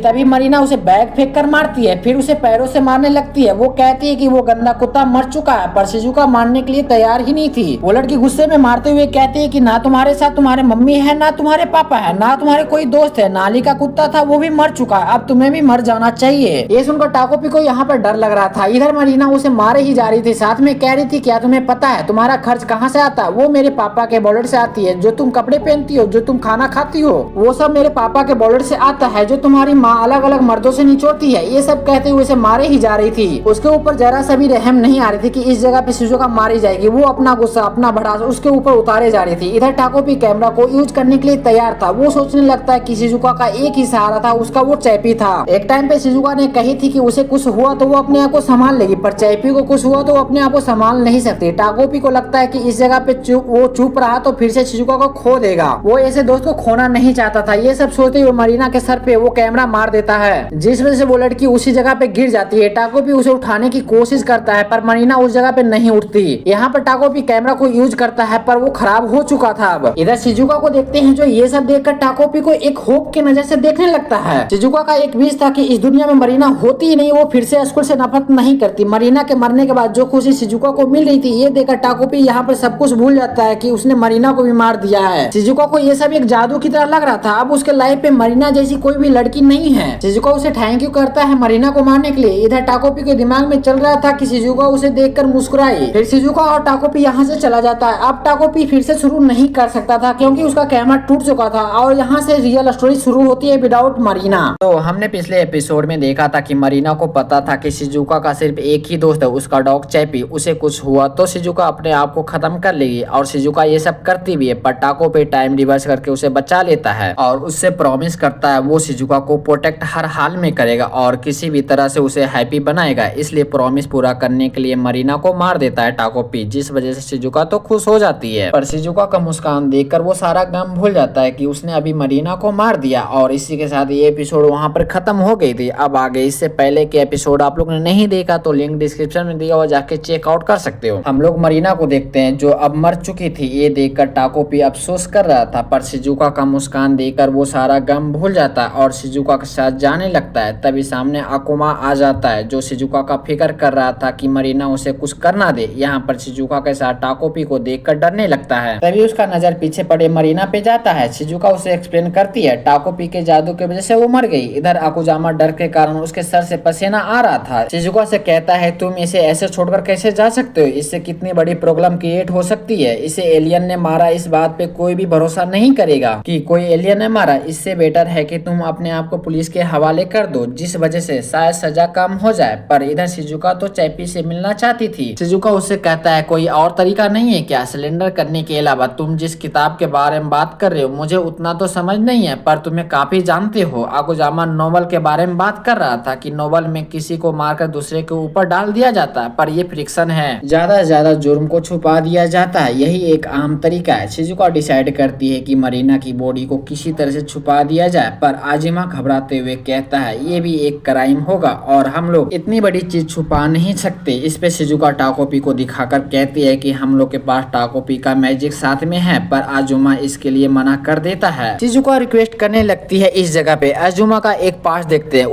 तभी मरीना उसे बैग फेंक कर मारती है, फिर उसे पैरों से मारने लगती है। वो कहती है कि वो गंदा कुत्ता मर चुका है, पर शिजुका मारने के लिए तैयार ही नहीं थी। वो लड़की गुस्से में मारते हुए कहती है कि ना तुम्हारे साथ तुम्हारे मम्मी है, ना तुम्हारे पापा है, ना तुम्हारे कोई दोस्त है। नाली का कुत्ता था वो भी मर चुका है, अब तुम्हें भी मर जाना चाहिए। ये सुनकर टाकोपी को यहाँ पर डर लग रहा था। इधर मरीना उसे मारे ही जा रही थी, साथ में कह रही थी क्या तुम्हें पता है तुम्हारा खर्च कहाँ से आता है? वो मेरे पापा के वॉलेट से आती है। जो तुम कपड़े पहनती हो, जो तुम खाना खाती हो, वो सब मेरे पापा के वॉलेट से आता है, जो तुम्हारी माँ अलग अलग मर्दों से निचोड़ती है। ये सब कहते हुए उसे मारे ही जा रही थी। उसके ऊपर जरा सा भी रहम नहीं आ रही थी कि इस जगह पे शिजुका मारी जाएगी। वो अपना गुस्सा, अपना भड़ास उसके ऊपर उतारे जा रही थी। इधर टाकोपी कैमरा को यूज करने के लिए तैयार था। वो सोचने लगता है कि शिजुका का एक ही सहारा था, उसका वो चैपी था। एक टाइम पे शिजुका ने कही थी कि उसे कुछ हुआ तो वो अपने आप को संभाल लेगी, पर चैपी को कुछ हुआ तो वो अपने आप को संभाल नहीं सकती। टाकोपी को लगता है कि इस जगह पे वो चुप रहा तो फिर से शिजुका को खो देगा। वो ऐसे दोस्त को खोना नहीं चाहता था। ये सब सोचते हुए मरीना के सर पे वो कैमरा मार देता है, जिस वजह से वो लड़की उसी जगह पे गिर जाती है। टाकोपी उसे उठाने की कोशिश करता है, पर मरीना उस जगह पे नहीं उठती। यहाँ पर टाकोपी कैमरा को यूज करता है, पर वो खराब हो चुका था। अब इधर शिजुका को देखते हैं, जो ये सब देखकर टाकोपी को एक होप की नजर से देखने लगता है। शिजुका का एक विश था कि इस दुनिया में मरीना होती ही नहीं, वो फिर से स्कूल से नफरत नहीं करती। मरीना के मरने के बाद जो खुशी शिजुका को मिल रही थी, ये देखकर टाकोपी यहाँ पर सब कुछ भूल जाता है कि उसने मरीना को भी मार दिया है। शिजुका को ये सब एक जादू की तरह लग रहा था। अब उसके लाइफ पे मरीना जैसी कोई भी लड़की नहीं है। शिजुका उसे थैंक यू करता है मरीना को मारने के लिए। इधर टाकोपी के दिमाग में चल रहा था कि शिजुका उसे देखकर मुस्कुराई। फिर शिजुका और टाकोपी यहाँ से चला जाता है। अब टाकोपी फिर से शुरू नहीं कर सकता था क्योंकि उसका कैमरा टूट चुका था, और यहाँ से रियल स्टोरी शुरू होती है विदाउट मरीना। तो हमने पिछले एपिसोड में देखा था कि मरीना को पता था कि शिजुका का सिर्फ एक ही दोस्त है, उसका डॉग चैपी। उसे कुछ हुआ तो शिजुका अपने आप को खत्म कर लेगी, और शिजुका ये सब करती भी है, पर टाकोपी टाइम रिवर्स करके उसे बचा लेता है और उससे प्रॉमिस करता है वो शिजुका को प्रोटेक्ट हर हाल में करेगा और किसी भी तरह से उसे हैप्पी बनाएगा। इसलिए प्रॉमिस पूरा करने के लिए मरीना को मार देता है टाकोपी, जिस वजह से शिजुका तो खुश हो जाती है। पर शिजुका का मुस्कान देखकर वो सारा गम भूल जाता है कि उसने अभी मरीना को मार दिया। और इसी के साथ ये एपिसोड वहां पर खत्म हो गई थी। अब आगे इससे पहले के एपिसोड आप लोग ने नहीं देखा तो लिंक डिस्क्रिप्शन में दिया हुआ, जाके चेकआउट कर सकते हो। हम लोग मरीना को देखते हैं जो अब मर चुकी थी। ये देखकर टाकोपी अफसोस कर रहा था, पर शिजुका का मुस्कान देखकर वो सारा गम भूल जाता है और शिजुका के साथ जाने लगता है। तभी सामने अकुमा आ जाता है, जो शिजुका का फिक्र कर रहा था कि मरीना उसे कुछ करना दे। यहाँ पर शिजुका के साथ टाकोपी को देखकर डरने लगता है। तभी उसका नजर पीछे पड़े मरीना पे जाता है। शिजुका उसे एक्सप्लेन करती है टाकोपी के जादू की वजह से वो मर गई। इधर अकुजामा डर के कारण उसके सर से पसीना आ रहा था। शिजुका से कहता है तुम इसे ऐसे छोड़कर कैसे जा सकते हो? इससे कितनी बड़ी प्रॉब्लम क्रिएट हो सकती है। इसे एलियन ने मारा, इस बात पे कोई भी भरोसा नहीं करेगा कि कोई एलियन ने मारा। इससे बेटर है कि तुम अपने आप को पुलिस के हवाले कर दो, जिस वजह से शायद सजा कम हो जाए। पर इधर शिजुका तो चैपी से मिलना चाहती थी। शिजुका उससे कहता है कोई और तरीका नहीं है क्या सिलेंडर करने के अलावा? तुम जिस किताब के बारे में बात कर रहे हो मुझे उतना तो समझ नहीं है, पर तुम्हें काफी जानते हो। अकुजामा नोवेल के बारे में बात कर रहा था कि नोवेल में किसी को मारकर दूसरे के ऊपर डाल दिया जाता है, पर ये फ्रिक्शन है, ज्यादा से ज्यादा जुर्म को छुपा दिया जाता है, यही एक आम तरीका है। शिजुका डिसाइड करती है कि मरीना की बॉडी को किसी तरह से छुपा दिया जाए, पर आजिमा घबराते हुए कहता है ये भी एक क्राइम होगा और हम लोग इतनी बड़ी चीज छुपा नहीं सकते। इस पे शिजुका टाकोपी को दिखाकर कहती है कि हम लोग के पास टाकोपी का मैजिक साथ में है, पर आजुमा इसके लिए मना कर देता है। शिजुका रिक्वेस्ट करने लगती है इस जगह पे। आजुमा का एक पास देखते हैं,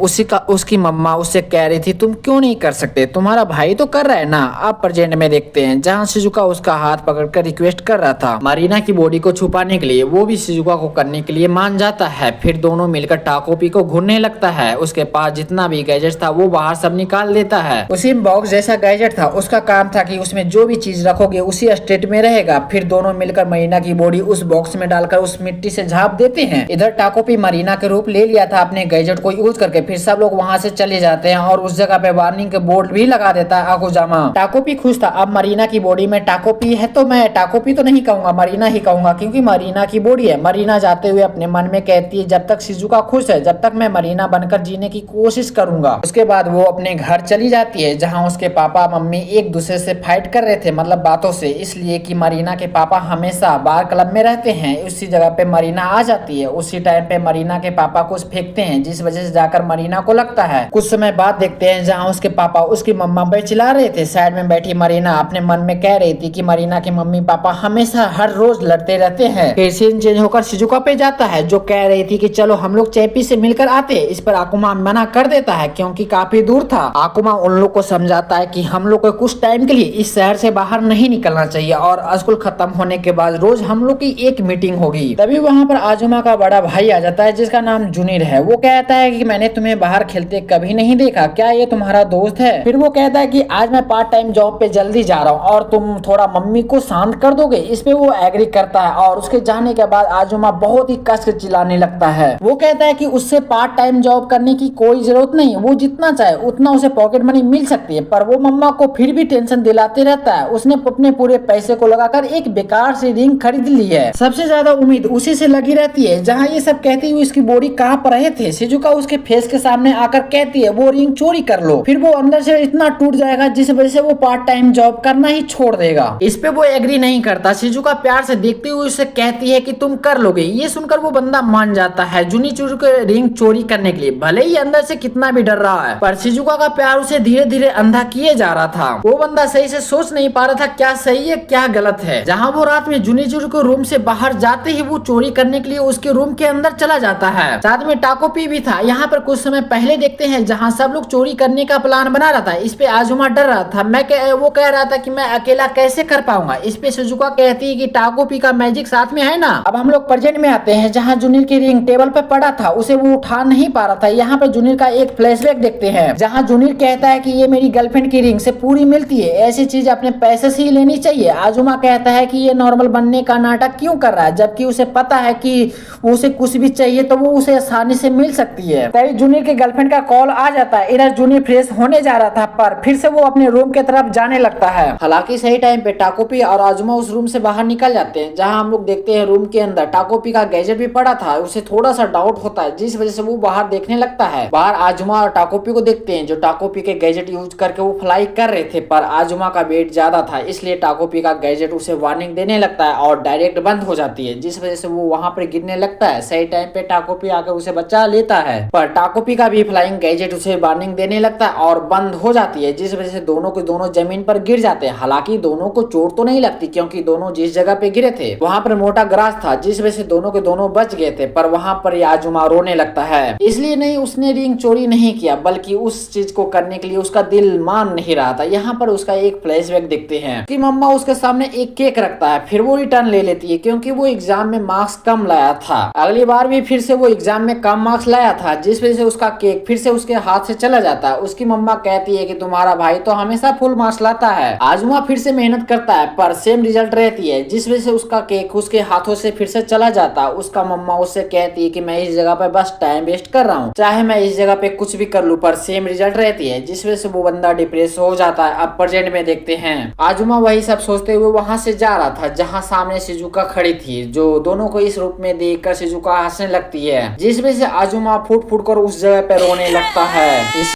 उसकी मम्मा उससे कह रही थी तुम क्यों नहीं कर सकते, तुम्हारा भाई तो कर रहा है ना। अब प्रेजेंट में देखते हैं जहाँ शिजुका उसका हाथ पकड़कर रिक्वेस्ट कर रहा था मरीना की बॉडी को छुपाने के लिए। वो भी शिजुका को करने के लिए मान जाता है। फिर दोनों मिलकर टाकोपी को घूरने लगता है। उसके पास जितना भी गैजेट था वो बाहर सब निकाल देता है। उसी बॉक्स जैसा गैजेट था, उसका काम था कि उसमें जो भी चीज रखोगे उसी स्टेट में रहेगा। फिर दोनों मिलकर मरीना की बॉडी उस बॉक्स में डालकर उस मिट्टी से झाँप देते हैं। इधर टाकोपी मरीना के रूप ले लिया था अपने गैजेट को यूज करके। फिर सब लोग वहाँ से चले जाते हैं और उस जगह पे वार्निंग के बोर्ड भी लगा देता है अकुजामा। टाकोपी खुश था, अब मरीना की बॉडी में टाकोपी है तो मैं टाकोपी तो नहीं कहूंगा, मरीना ही कहूंगा, क्योंकि मरीना की बॉडी है। मरीना जाते हुए अपने मन में कहती है जब तक शिजुका खुश है, जब तक मैं मरीना बनकर जीने की कोशिश करूंगा। उसके बाद वो अपने घर चली जाती है जहाँ उसके पापा मम्मी एक दूसरे से फाइट कर रहे थे, मतलब बातों से, इसलिए कि मरीना के पापा हमेशा बार क्लब में रहते हैं। उसी जगह पे मरीना आ जाती है। उसी टाइम पे मरीना के पापा कुछ फेंकते हैं जिस वजह से जाकर मरीना को लगता है। कुछ समय बाद देखते हैं जहाँ उसके पापा उसकी मम्मा पे चिल्ला रहे थे। साइड में बैठी मरीना अपने मन में कह रही थी कि मरीना के मम्मी पापा हमेशा हर रोज लड़ते रहते हैं। फिर सीन चेंज होकर शिजुका पे जाता है जो कह रही थी कि चलो हम लोग चैपी से मिलकर आते हैं। इस पर आकुमा मना कर देता है क्योंकि काफी दूर था। आकुमा उन लोग को समझाता है कि हम लोग को कुछ टाइम के लिए इस शहर से बाहर नहीं निकलना चाहिए और स्कूल खत्म होने के बाद रोज हम लोग की एक मीटिंग होगी। तभी वहाँ पर आजुमा का बड़ा भाई आ जाता है जिसका नाम जुनीर है। वो कहता है कि मैंने तुम्हें बाहर खेलते कभी नहीं देखा, क्या ये तुम्हारा दोस्त है? फिर वो कहता है कि आज मैं पार्ट टाइम जॉब पे जल्दी जा रहा हूँ और तुम थोड़ा मम्मी को शांत कर दोगे। इस पे वो एग्री करता है और उसके जाने के बाद आजुमा बहुत ही कस के चिल्लाने लगता है। वो कहता है कि उससे पार्ट टाइम जॉब करने की कोई जरूरत नहीं, वो जितना चाहे उतना उसे पॉकेट मनी मिल सकती है, पर वो मम्मा को फिर भी टेंशन दिलाते रहता है। उसने अपने पूरे पैसे को लगाकर एक बेकार सी रिंग खरीद ली है। सबसे ज्यादा उम्मीद उसी से लगी रहती है। जहाँ ये सब कहती हुई उसकी बॉडी कहाँ पर रहे थे, शिजुका उसके फेस के सामने आकर कहती है वो रिंग चोरी कर लो। फिर वो अंदर से इतना टूट जाएगा जिस वजह से वो पार्ट टाइम जॉब करना ही छोड़ देगा। इस पे वो एग्री नहीं करता। शिजुका प्यार से देखते हुए उसे कहती है कि तुम कर लोगे। ये सुनकर वो बंदा मान जाता है जुनिचुरु के रिंग चोरी करने के लिए, भले ही अंदर से कितना भी डर रहा है। पर शिजुका का प्यार उसे धीरे धीरे अंधा किए जा रहा था। वो बंदा सही से सोच नहीं पा रहा था क्या सही है क्या गलत है। जहाँ वो रात में जुनिचुरु को रूम से बाहर जाते ही वो चोरी करने के लिए उसके रूम के अंदर चला जाता है। साथ में टाकोपी भी था। यहाँ पर कुछ समय पहले देखते हैं जहाँ सब लोग चोरी करने का प्लान बना रहा था। इस पे आजुमा डर रहा था। वो कह रहा था कि मैं अकेला कैसे कर पाऊंगा। इस पे शिजुका कहती है कि टाकोपी का मैजिक साथ में है ना। अब हम लोग प्रेजेंट में आते हैं जहाँ जुनिर की रिंग टेबल पे पड़ा था, उसे वो उठा नहीं पा रहा था। यहाँ पर जुनिर का एक फ्लैशबैक देखते हैं जहाँ जुनिर कहता है कि ये मेरी गर्लफ्रेंड की रिंग से पूरी मिलती है, ऐसी चीज अपने पैसे से ही लेनी चाहिए। आजुमा कहता है कि ये नॉर्मल बनने का नाटक क्यों कर रहा है, जबकि उसे पता है कि उसे कुछ भी चाहिए तो वो उसे आसानी से मिल सकती है। तभी जूनियर के गर्लफ्रेंड का कॉल आ जाता है। इधर जूनियर फ्रेश होने जा रहा था पर फिर से वो अपने रूम के तरफ जाने लगता है। हालांकि सही टाइम पे टाकोपी और आजुमा उस रूम से बाहर निकल जाते हैं। जहां हम लोग देखते हैं रूम के अंदर टाकोपी का गैजेट भी पड़ा था। उसे थोड़ा सा डाउट होता है जिस वजह से वो बाहर देखने लगता है। बाहर आजुमा और टाकोपी को देखते हैं जो टाकोपी के गैजेट यूज करके वो फ्लाई कर रहे थे, पर आजुमा का वेट ज्यादा था इसलिए टाकोपी का गैजेट उसे वार्निंग देने लगता है और डायरेक्ट बंद हो जाती है जिस वजह से वो वहां पर गिरने लगता है। सही टाइम पे टाकोपी आकर उसे बचा लेता है, पर टाकोपी का भी फ्लाइंग गैजेट उसे वार्निंग देने लगता है और बंद हो जाती है जिस वजह से दोनों के दोनों जमीन पर गिर जाते हैं। हालांकि दोनों को चोट तो नहीं लगती क्योंकि दोनों जिस जगह पे गिरे थे वहां पर मोटा ग्रास था जिस वजह से दोनों के दोनों बच गए थे। पर वहां पर आजुमा रोने लगता है, इसलिए नहीं उसने रिंग चोरी नहीं किया बल्कि उस चीज को करने के लिए उसका दिल मान नहीं रहा था। यहाँ पर उसका एक फ्लैशबैक देखते हैं कि मम्मा उसके सामने एक केक रखता है, फिर वो रिटर्न ले लेती है क्योंकि वो एग्जाम में मार्क्स कम लाया था। अगली बार भी फिर से वो एग्जाम में कम मार्क्स लाया था जिस वजह से उसका केक फिर से उसके हाथ से चला जाता है। उसकी मम्मा कहती है कि तुम्हारा भाई तो हमेशा फुल मार्क्स लाता है। आजुमा फिर से मेहनत करता है पर सेम रिजल्ट रहती है जिस वजह से उसका केक उसके हाथों से फिर से चला जाता है। उसका मम्मा उससे कहती है कि मैं इस जगह पे बस टाइम वेस्ट कर रहा हूँ, चाहे मैं इस जगह पे कुछ भी कर लूँ, पर सेम रिजल्ट रहती है जिस वजह से वो बंदा डिप्रेस हो जाता है। अब प्रेजेंट में देखते हैं आजुमा वही सब सोचते हुए वहां से जा रहा था जहां सामने शिजुका खड़ी थी जो दोनों को इस रूप में देखकर शिजुका हंसने लगती है जिस वजह से आजुमा फूट फूट कर उस जगह पे रोने लगता है।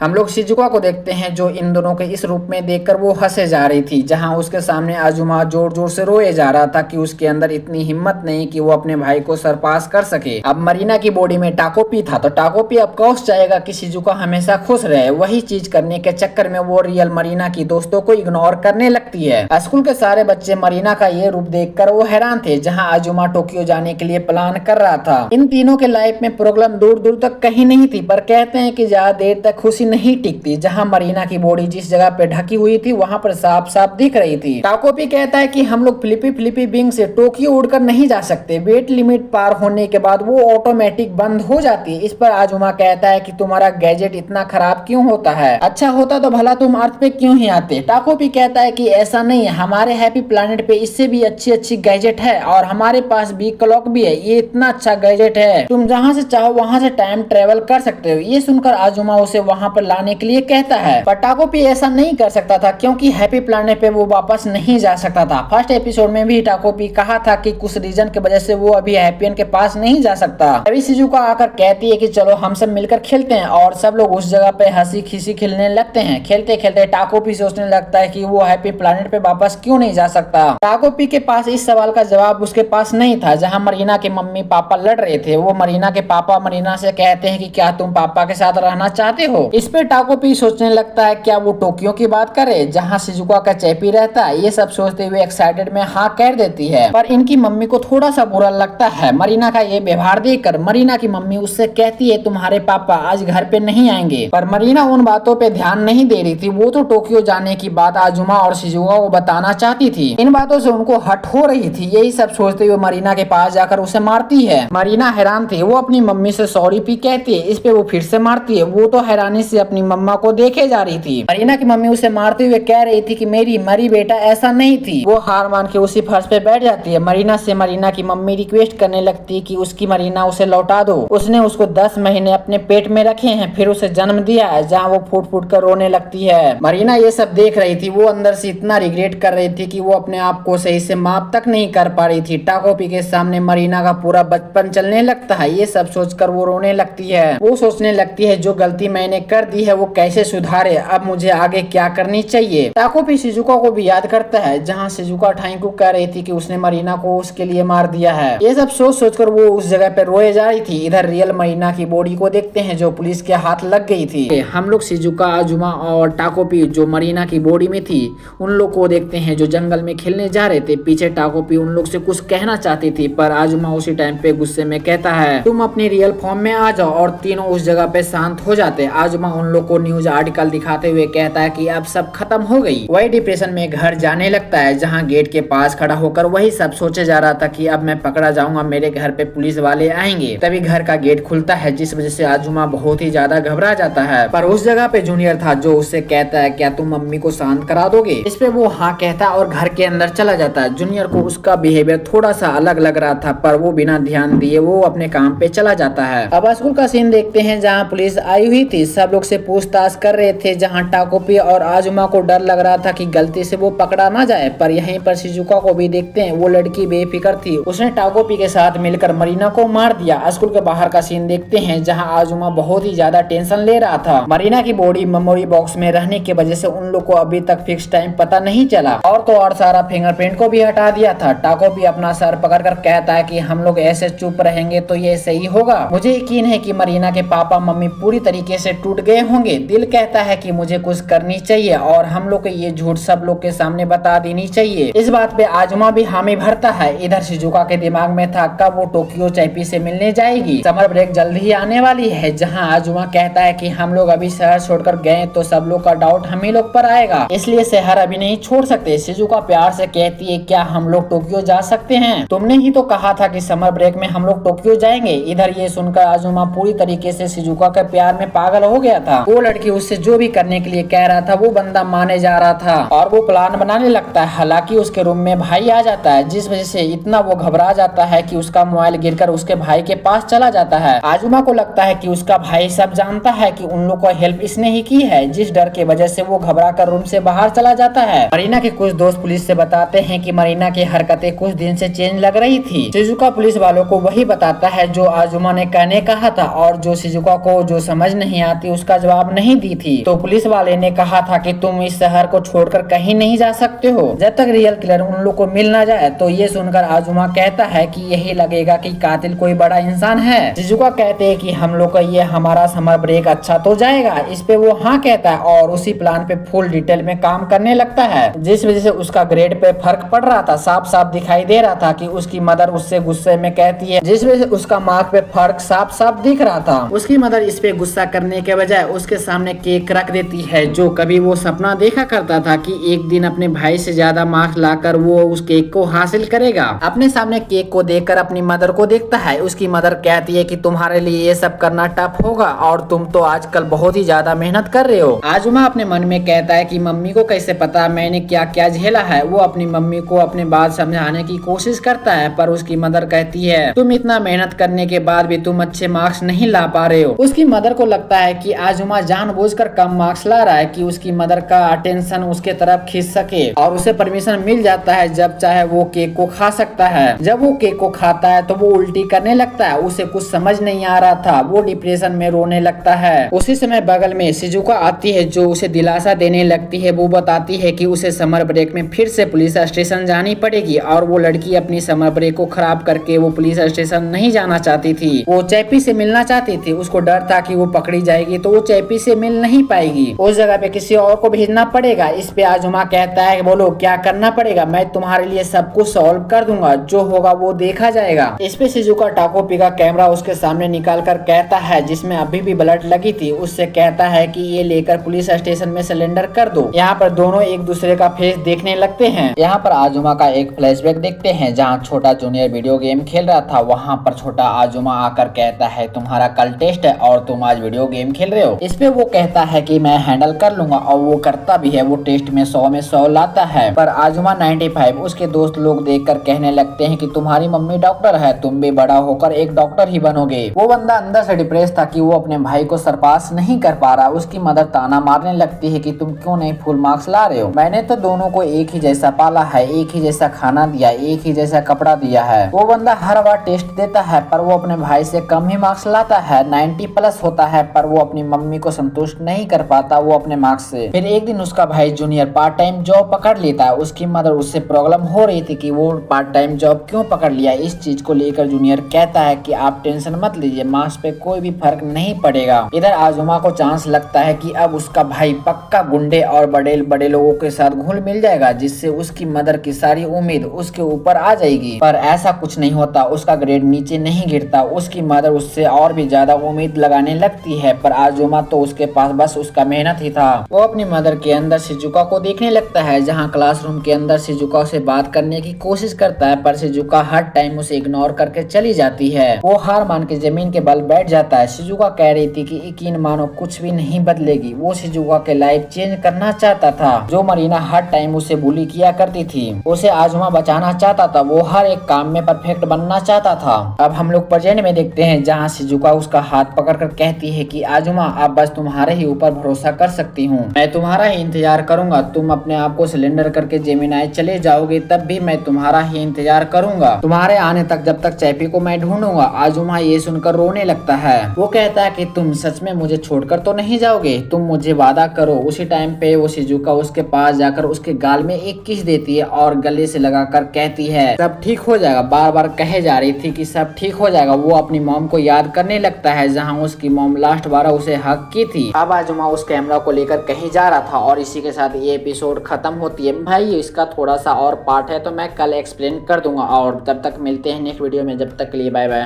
हम लोग शिजुका को देखते हैं जो इन दोनों के इस रूप में देखकर वो हंसे जा रही थी जहां उसके सामने आजुमा जोर जोर से रोए जा रहा था कि उसके अंदर इतनी हिम्मत नहीं कि वो अपने भाई को सरपास कर सके। अब मरीना की बॉडी में टाकोपी था तो टाकोपी अब कोस चाहेगा कि शिजुका हमेशा खुश रहे। वही चीज करने के चक्कर में वो रियल मरीना की दोस्तों को इग्नोर करने लगती है। स्कूल के सारे बच्चे मरीना का ये रूप देखकर वो हैरान थे जहां आजुमा टोक्यो जाने के लिए प्लान कर रहा था। इन तीनों के लाइफ में प्रॉब्लम दूर दूर तक कहीं नहीं थी पर कहते हैं कि ज्यादा देर तक खुशी नहीं टिकती। जहां मरीना की बॉडी जिस जगह पे ढकी हुई थी वहां पर साफ साफ दिख रही थी। टाकोपी कहता है कि हम लोग फ्लिपी बिंग से टोक्यो उड़कर नहीं जा सकते, वेट लिमिट पार होने के बाद वो ऑटोमेटिक बंद हो जाती है। इस पर आजुमा कहता है कि तुम्हारा गैजेट इतना खराब क्यों होता है, अच्छा होता तो भला तुम अर्थ पे क्यों ही आते। टाकोपी कहता है कि ऐसा नहीं है, हमारे हैप्पी प्लैनेट पे इससे भी अच्छी गैजेट है और हमारे पास भी क्लॉक भी है, ये इतना अच्छा गैजेट है तुम जहाँ से चाहो वहाँ से टाइम ट्रेवल कर सकते हो। ये सुनकर आजुमा उसे वहाँ पर लाने के लिए कहता है पर टाकोपी ऐसा नहीं कर सकता था क्योंकि हैप्पी प्लैनेट पे वो वापस नहीं जा सकता था। फर्स्ट एपिसोड में भी टाकोपी कहा था कि कुछ रीजन की वजह से वो अभी हैप्पियन के पास नहीं जा सकता। तभी शिजुका आकर कहती है कि चलो हम सब मिलकर खेलते हैं। और सब लोग उस जगह पे हंसी खिसी खेलने लगते हैं। खेलते खेलते टाकोपी सोचने लगता है कि वो हैप्पी प्लैनेट पे वापस क्यों नहीं जा सकता। टाकोपी के पास इस सवाल का जवाब उसके पास नहीं था। जहाँ मरीना के मम्मी पापा लड़ रहे थे, वो मरीना के पापा मरीना से कहते हैं कि क्या तुम पापा के साथ रहना चाहते हो। इस पे टाकोपी सोचने लगता है क्या वो टोक्यो की बात करे जहाँ शिजुका का चैपी रहता है। ये सब सोचते हुए एक्साइटेड में हाँ कह देती है, पर इनकी मम्मी को थोड़ा सा बुरा लगता है मरीना का ये व्यवहार देखकर। मरीना की मम्मी उससे कहती है तुम्हारे पापा आज घर पे नहीं आएंगे, पर मरीना उन बातों पे ध्यान नहीं दे रही थी। वो तो टोक्यो जाने की बात आजुमा और शिजुका को बताना चाहती थी। इन बातों से उनको हट हो रही थी। यही सब सोचते हुए मरीना के पास जाकर उसे मारती है। मरीना हैरान थी, वो अपनी मम्मी से सॉरी भी कहती है। इस पे वो फिर से मारती है। वो तो हैरानी से अपनी मम्मा को देखे जा रही थी। मरीना की मम्मी उसे मारते हुए कह रही थी कि मेरी मरी बेटा ऐसा नहीं थी। वो हार मान के उसी फर्श पे बैठ जाती है। मरीना से मरीना की मम्मी रिक्वेस्ट करने लगती है कि उसकी मरीना उसे लौटा दो। उसने उसको 10 महीने अपने पेट में रखे हैं, फिर उसे जन्म दिया है। जहाँ वो फूट फूट कर रोने लगती है। मरीना ये सब देख रही थी। वो अंदर से इतना रिग्रेट कर रही थी कि वो अपने आप को सही से माफ तक नहीं कर पा रही थी। टाकोपी के सामने मरीना का पूरा बचपन चलने लगता है। ये सब सोचकर वो रोने लगती है। वो सोचने लगती है जो गलती मैंने कर दी है वो कैसे सुधारे, अब मुझे आगे क्या करनी चाहिए। टाकोपी शिजुका को भी याद करता है जहाँ शिजुका ठाई को कह रही थी कि उसने मरीना को उसके लिए मार दिया है। ये सब सोच सोचकर वो उस जगह पे रोए जा रही थी। इधर रियल मरीना की बॉडी को देखते हैं जो पुलिस के हाथ लग गई थी। हम लोग शिजुका आजुमा और टाकोपी जो मरीना की बॉडी में थी उन लोग को देखते हैं जो जंगल में खेलने जा रहे थे। पीछे टाकोपी उन लोग से कुछ कहना चाहती थी, पर आजुमा उसी टाइम पे गुस्से में कहता है तुम अपनी रियल फॉर्म में आ जाओ, और तीनों उस जगह पे शांत हो जाते। आजुमा उन लोग को न्यूज आर्टिकल दिखाते हुए कहता है कि अब सब खत्म हो गई। वही डिप्रेशन में घर जाने लगता है। जहाँ गेट के पास खड़ा होकर वही सब सोचे जा रहा था कि अब मैं पकड़ा जाऊंगा, मेरे घर पे पुलिस वाले आएंगे। तभी घर का गेट खुलता है जिस वजह से आजुमा बहुत ही ज्यादा घबरा जाता है। पर उस जगह पे जूनियर था जो उससे कहता है क्या तुम मम्मी को शांत करा दोगे। इस पे वो हाँ कहता और घर के अंदर चला जाता है। जूनियर को उसका बिहेवियर थोड़ा सा अलग लग रहा था, पर वो बिना ध्यान दिए वो अपने काम पे चला जाता है। अब स्कूल का सीन देखते हैं जहाँ पुलिस आई हुई थी। सब लोग से पूछताछ कर रहे थे। जहाँ टाकोपी और आजुमा को डर लग रहा था कि गलती से वो पकड़ा ना जाए, पर यहीं पर शिजुका को भी देखते हैं। वो लड़की बेफिक्र थी, उसने टाकोपी के साथ मिलकर मरीना को मार दिया। स्कूल के बाहर का सीन देखते हैं जहाँ आजुमा बहुत ही ज्यादा टेंशन ले रहा था। मरीना की बॉडी मेमोरी बॉक्स में रहने की वजह से उन लोग को अभी तक फिक्स टाइम पता नहीं चला। और तो और सारा फिंगरप्रिंट को भी हटा दिया था। टाकोपी अपना सर पकड़कर कहता है कि हम लोग ऐसे चुप रहेंगे तो ये सही होगा। मुझे यकीन है कि मरीना के पापा मम्मी पूरी तरीके से टूट गए होंगे। दिल कहता है कि मुझे कुछ करनी चाहिए और हम लोग को ये झूठ सब लोग के सामने बता देनी चाहिए। इस बात पे आजुमा भी हामी भरता है। इधर शिजुका के दिमाग में था कब वो टोक्यो चैपी से मिलने जाएगी। समर ब्रेक जल्द ही आने वाली है। जहाँ आजुमा कहता है कि हम लोग अभी शहर छोड़कर गए तो सब लोग का डाउट हम ही लोग पर आएगा, इसलिए शहर अभी नहीं छोड़ सकते। शिजुका प्यार से कहती है क्या हम लोग टोक्यो जा सकते हैं, तुमने ही तो कहा था कि समर ब्रेक में हम लोग टोक्यो जाएंगे। इधर ये सुनकर आजुमा पूरी तरीके से शिजुका के प्यार में पागल हो गया था। वो लड़की उससे जो भी करने के लिए कह रहा था वो बंदा माने जा रहा था और वो प्लान बनाने लगता है। हालांकि उसके रूम में भाई आ जाता है जिस वजह से इतना वो घबरा जाता है कि उसका मोबाइल गिरकर उसके भाई के पास चला जाता है। आजुमा को लगता है कि उसका भाई सब जानता है कि उन लोग को हेल्प इसने ही की है, जिस डर की वजह से वो घबरा कर रूम से बाहर चला जाता है। मरीना के कुछ दोस्त पुलिस से बताते हैं कि मरीना की हरकतें कुछ दिन से चेंज लग रही थी। शिजुका पुलिस वालों को वही बताता है जो आजुमा ने कहने कहा था और जो शिजुका को जो समझ नहीं आती उसका जवाब नहीं दी थी। तो पुलिस वाले ने कहा था कि तुम इस शहर को छोड़कर कहीं नहीं जा सकते हो जब तक रियल किलर उन लोग को मिल ना जाए। तो ये सुनकर आजुमा कहता है कि यही लगेगा कि कातिल कोई बड़ा इंसान है। शिजुका कहते हैं कि हम लोग का ये हमारा समर ब्रेक अच्छा तो जाएगा। इस पे वो हाँ कहता है और उसी प्लान पे फुल डिटेल में काम करने लगता है, जिस वजह से उसका ग्रेड पे फर्क पड़ रहा था। साफ साफ दिखाई दे रहा था कि उसकी मदर उससे गुस्से में कहती है, जिस वजह से उसका मार्क पे फर्क साफ साफ दिख रहा था। उसकी मदर इस पे गुस्सा करने के बजाय उसके सामने केक रख देती है, जो कभी वो सपना देखा करता था कि एक दिन अपने भाई से ज्यादा मार्क्स लाकर वो उस केक को हासिल करेगा। अपने सामने केक को देखकर अपनी मदर को देखता है। उसकी मदर कहती है कि तुम्हारे लिए ये सब करना टफ होगा और तुम तो आजकल बहुत ही ज्यादा मेहनत कर रहे हो। आजुमा अपने मन में कहता है कि मम्मी को कैसे पता मैंने क्या क्या झेला है। वो अपनी मम्मी को अपनी बात समझाने की कोशिश करता है, पर उसकी मदर कहती है तुम इतना मेहनत करने के बाद भी तुम अच्छे मार्क्स नहीं ला पा रहे हो। उसकी मदर को लगता है कि आजुमा जानबूझकर कम मार्क्स ला रहा है कि उसकी मदर का अटेंशन उसके तरफ खींच सके, और उसे परमिशन मिल जाता है जब चाहे वो केक को खा सकता है। जब वो केक को खाता है तो वो उल्टी करने लगता है। उसे कुछ समझ नहीं आ आ रहा था वो डिप्रेशन में रोने लगता है। उसी समय बगल में शिजुका आती है जो उसे दिलासा देने लगती है। वो बताती है कि उसे समर ब्रेक में फिर से पुलिस स्टेशन जानी पड़ेगी और वो लड़की अपनी समर ब्रेक को खराब करके वो पुलिस स्टेशन नहीं जाना चाहती थी। वो चैपी से मिलना चाहती थी। उसको डर था कि वो पकड़ी जाएगी तो वो चैपी से मिल नहीं पाएगी। उस जगह पे किसी और को भेजना पड़ेगा। इस पे आजुमा कहता है बोलो क्या करना पड़ेगा, मैं तुम्हारे लिए सब कुछ सॉल्व कर दूंगा, जो होगा वो देखा जाएगा। इस पे शिजुका टाकोपी का कैमरा उसके सामने निकाल कर कहता है, जिसमें अभी भी ब्लड लगी थी, उससे कहता है कि ये लेकर पुलिस स्टेशन में सिलेंडर कर दो। यहाँ पर दोनों एक दूसरे का फेस देखने लगते हैं। यहाँ पर आजुमा का एक फ्लैशबैक देखते हैं जहाँ छोटा जूनियर वीडियो गेम खेल रहा था। वहाँ पर छोटा आजुमा आकर कहता है तुम्हारा कल टेस्ट है और तुम आज वीडियो गेम खेल रहे हो। इस पे वो कहता है कि मैं हैंडल कर लूंगा और वो करता भी है। वो टेस्ट में 100 में 100 लाता है। पर आजुमा 95 उसके दोस्त लोग देखकर कहने लगते हैं कि तुम्हारी मम्मी डॉक्टर है, तुम भी बड़ा होकर एक डॉक्टर ही बनोगे। वो बंदा अंदर से डिप्रेस था कि वो अपने भाई को सरपास नहीं कर पा रहा। उसकी मदर ताना मारने लगती है कि तुम क्यों नहीं फुल मार्क्स ला रहे हो, मैंने तो दोनों को एक ही जैसा पाला है, एक ही जैसा खाना दिया, एक ही जैसा कपड़ा दिया है। वो बंदा हर बार टेस्ट देता है पर वो अपने भाई से कम ही मार्क्स लाता है, 90+ होता है, पर वो अपनी मम्मी को संतुष्ट नहीं कर पाता वो अपने मार्क्स से। फिर एक दिन उसका भाई जूनियर पार्ट टाइम जॉब पकड़ लेता है। उसकी मदर उससे प्रॉब्लम हो रही थी कि वो पार्ट टाइम जॉब क्यों पकड़ लिया। इस चीज को लेकर जूनियर कहता है कि आप टेंशन मत लीजिए, मार्क्स पे कोई भी फर्क नहीं पड़ेगा। इधर आजुमा को चांस लगता है कि अब उसका भाई पक्का गुंडे और बड़े बड़े लोगों के साथ घुल मिल जाएगा, जिससे उसकी मदर की सारी उम्मीद उसके ऊपर आ जाएगी। पर ऐसा कुछ नहीं होता, उसका ग्रेड नीचे नहीं गिरता। उसकी मदर उससे और भी ज्यादा उम्मीद लगाने लगती है। पर आजुमा तो उसके पास बस उसका मेहनत ही था। वो अपनी मदर के अंदर शिजुका को देखने लगता है, जहाँ क्लासरूम के अंदर शिजुका से बात करने की कोशिश करता है पर शिजुका हर टाइम उसे इग्नोर करके चली जाती है। वो हार मान के जमीन के बल बैठ जाता है। शिजुका कह रही थी कि यकीन मानो कुछ भी नहीं बदलेगी। वो शिजुका के लाइफ चेंज करना चाहता था। जो मरीना हर टाइम उसे बुली किया करती थी उसे आजुमा बचाना चाहता था। वो हर एक काम में परफेक्ट बनना चाहता था। अब हम लोग प्रेजेंट में देखते हैं जहाँ शिजुका उसका हाथ पकड़कर कहती है कि आजुमा अब बस तुम्हारे ही ऊपर भरोसा कर सकती हूँ, मैं तुम्हारा ही इंतजार करूंगा। तुम अपने आप को सिलेंडर करके जेमिनाई चले जाओगे तब भी मैं तुम्हारा ही इंतजार करूंगा, तुम्हारे आने तक जब तक चैपी को मैं ढूंढूंगा। आजुमा ये सुनकर रोने लगता है। वो कहता है कि तुम सच में मुझे छोड़कर तो नहीं जाओगे, तुम मुझे वादा करो। उसी टाइम पे वो शिजुका उसके पास जाकर उसके गाल में एक किस देती है और गले से लगाकर कहती है सब ठीक हो जाएगा। बार बार कहे जा रही थी कि सब ठीक हो जाएगा। वो अपनी मॉम को याद करने लगता है जहाँ उसकी मॉम लास्ट बार उसे हक की थी। अब आजुमा उस कैमरा को लेकर कहीं जा रहा था और इसी के साथ ये एपिसोड खत्म होती है। भाई इसका थोड़ा सा और पार्ट है तो मैं कल एक्सप्लेन कर दूंगा और तब तक मिलते हैं नेक्स्ट वीडियो में। जब तक के लिए बाय बाय।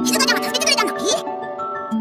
静香ちゃんが助けてくれたんだピ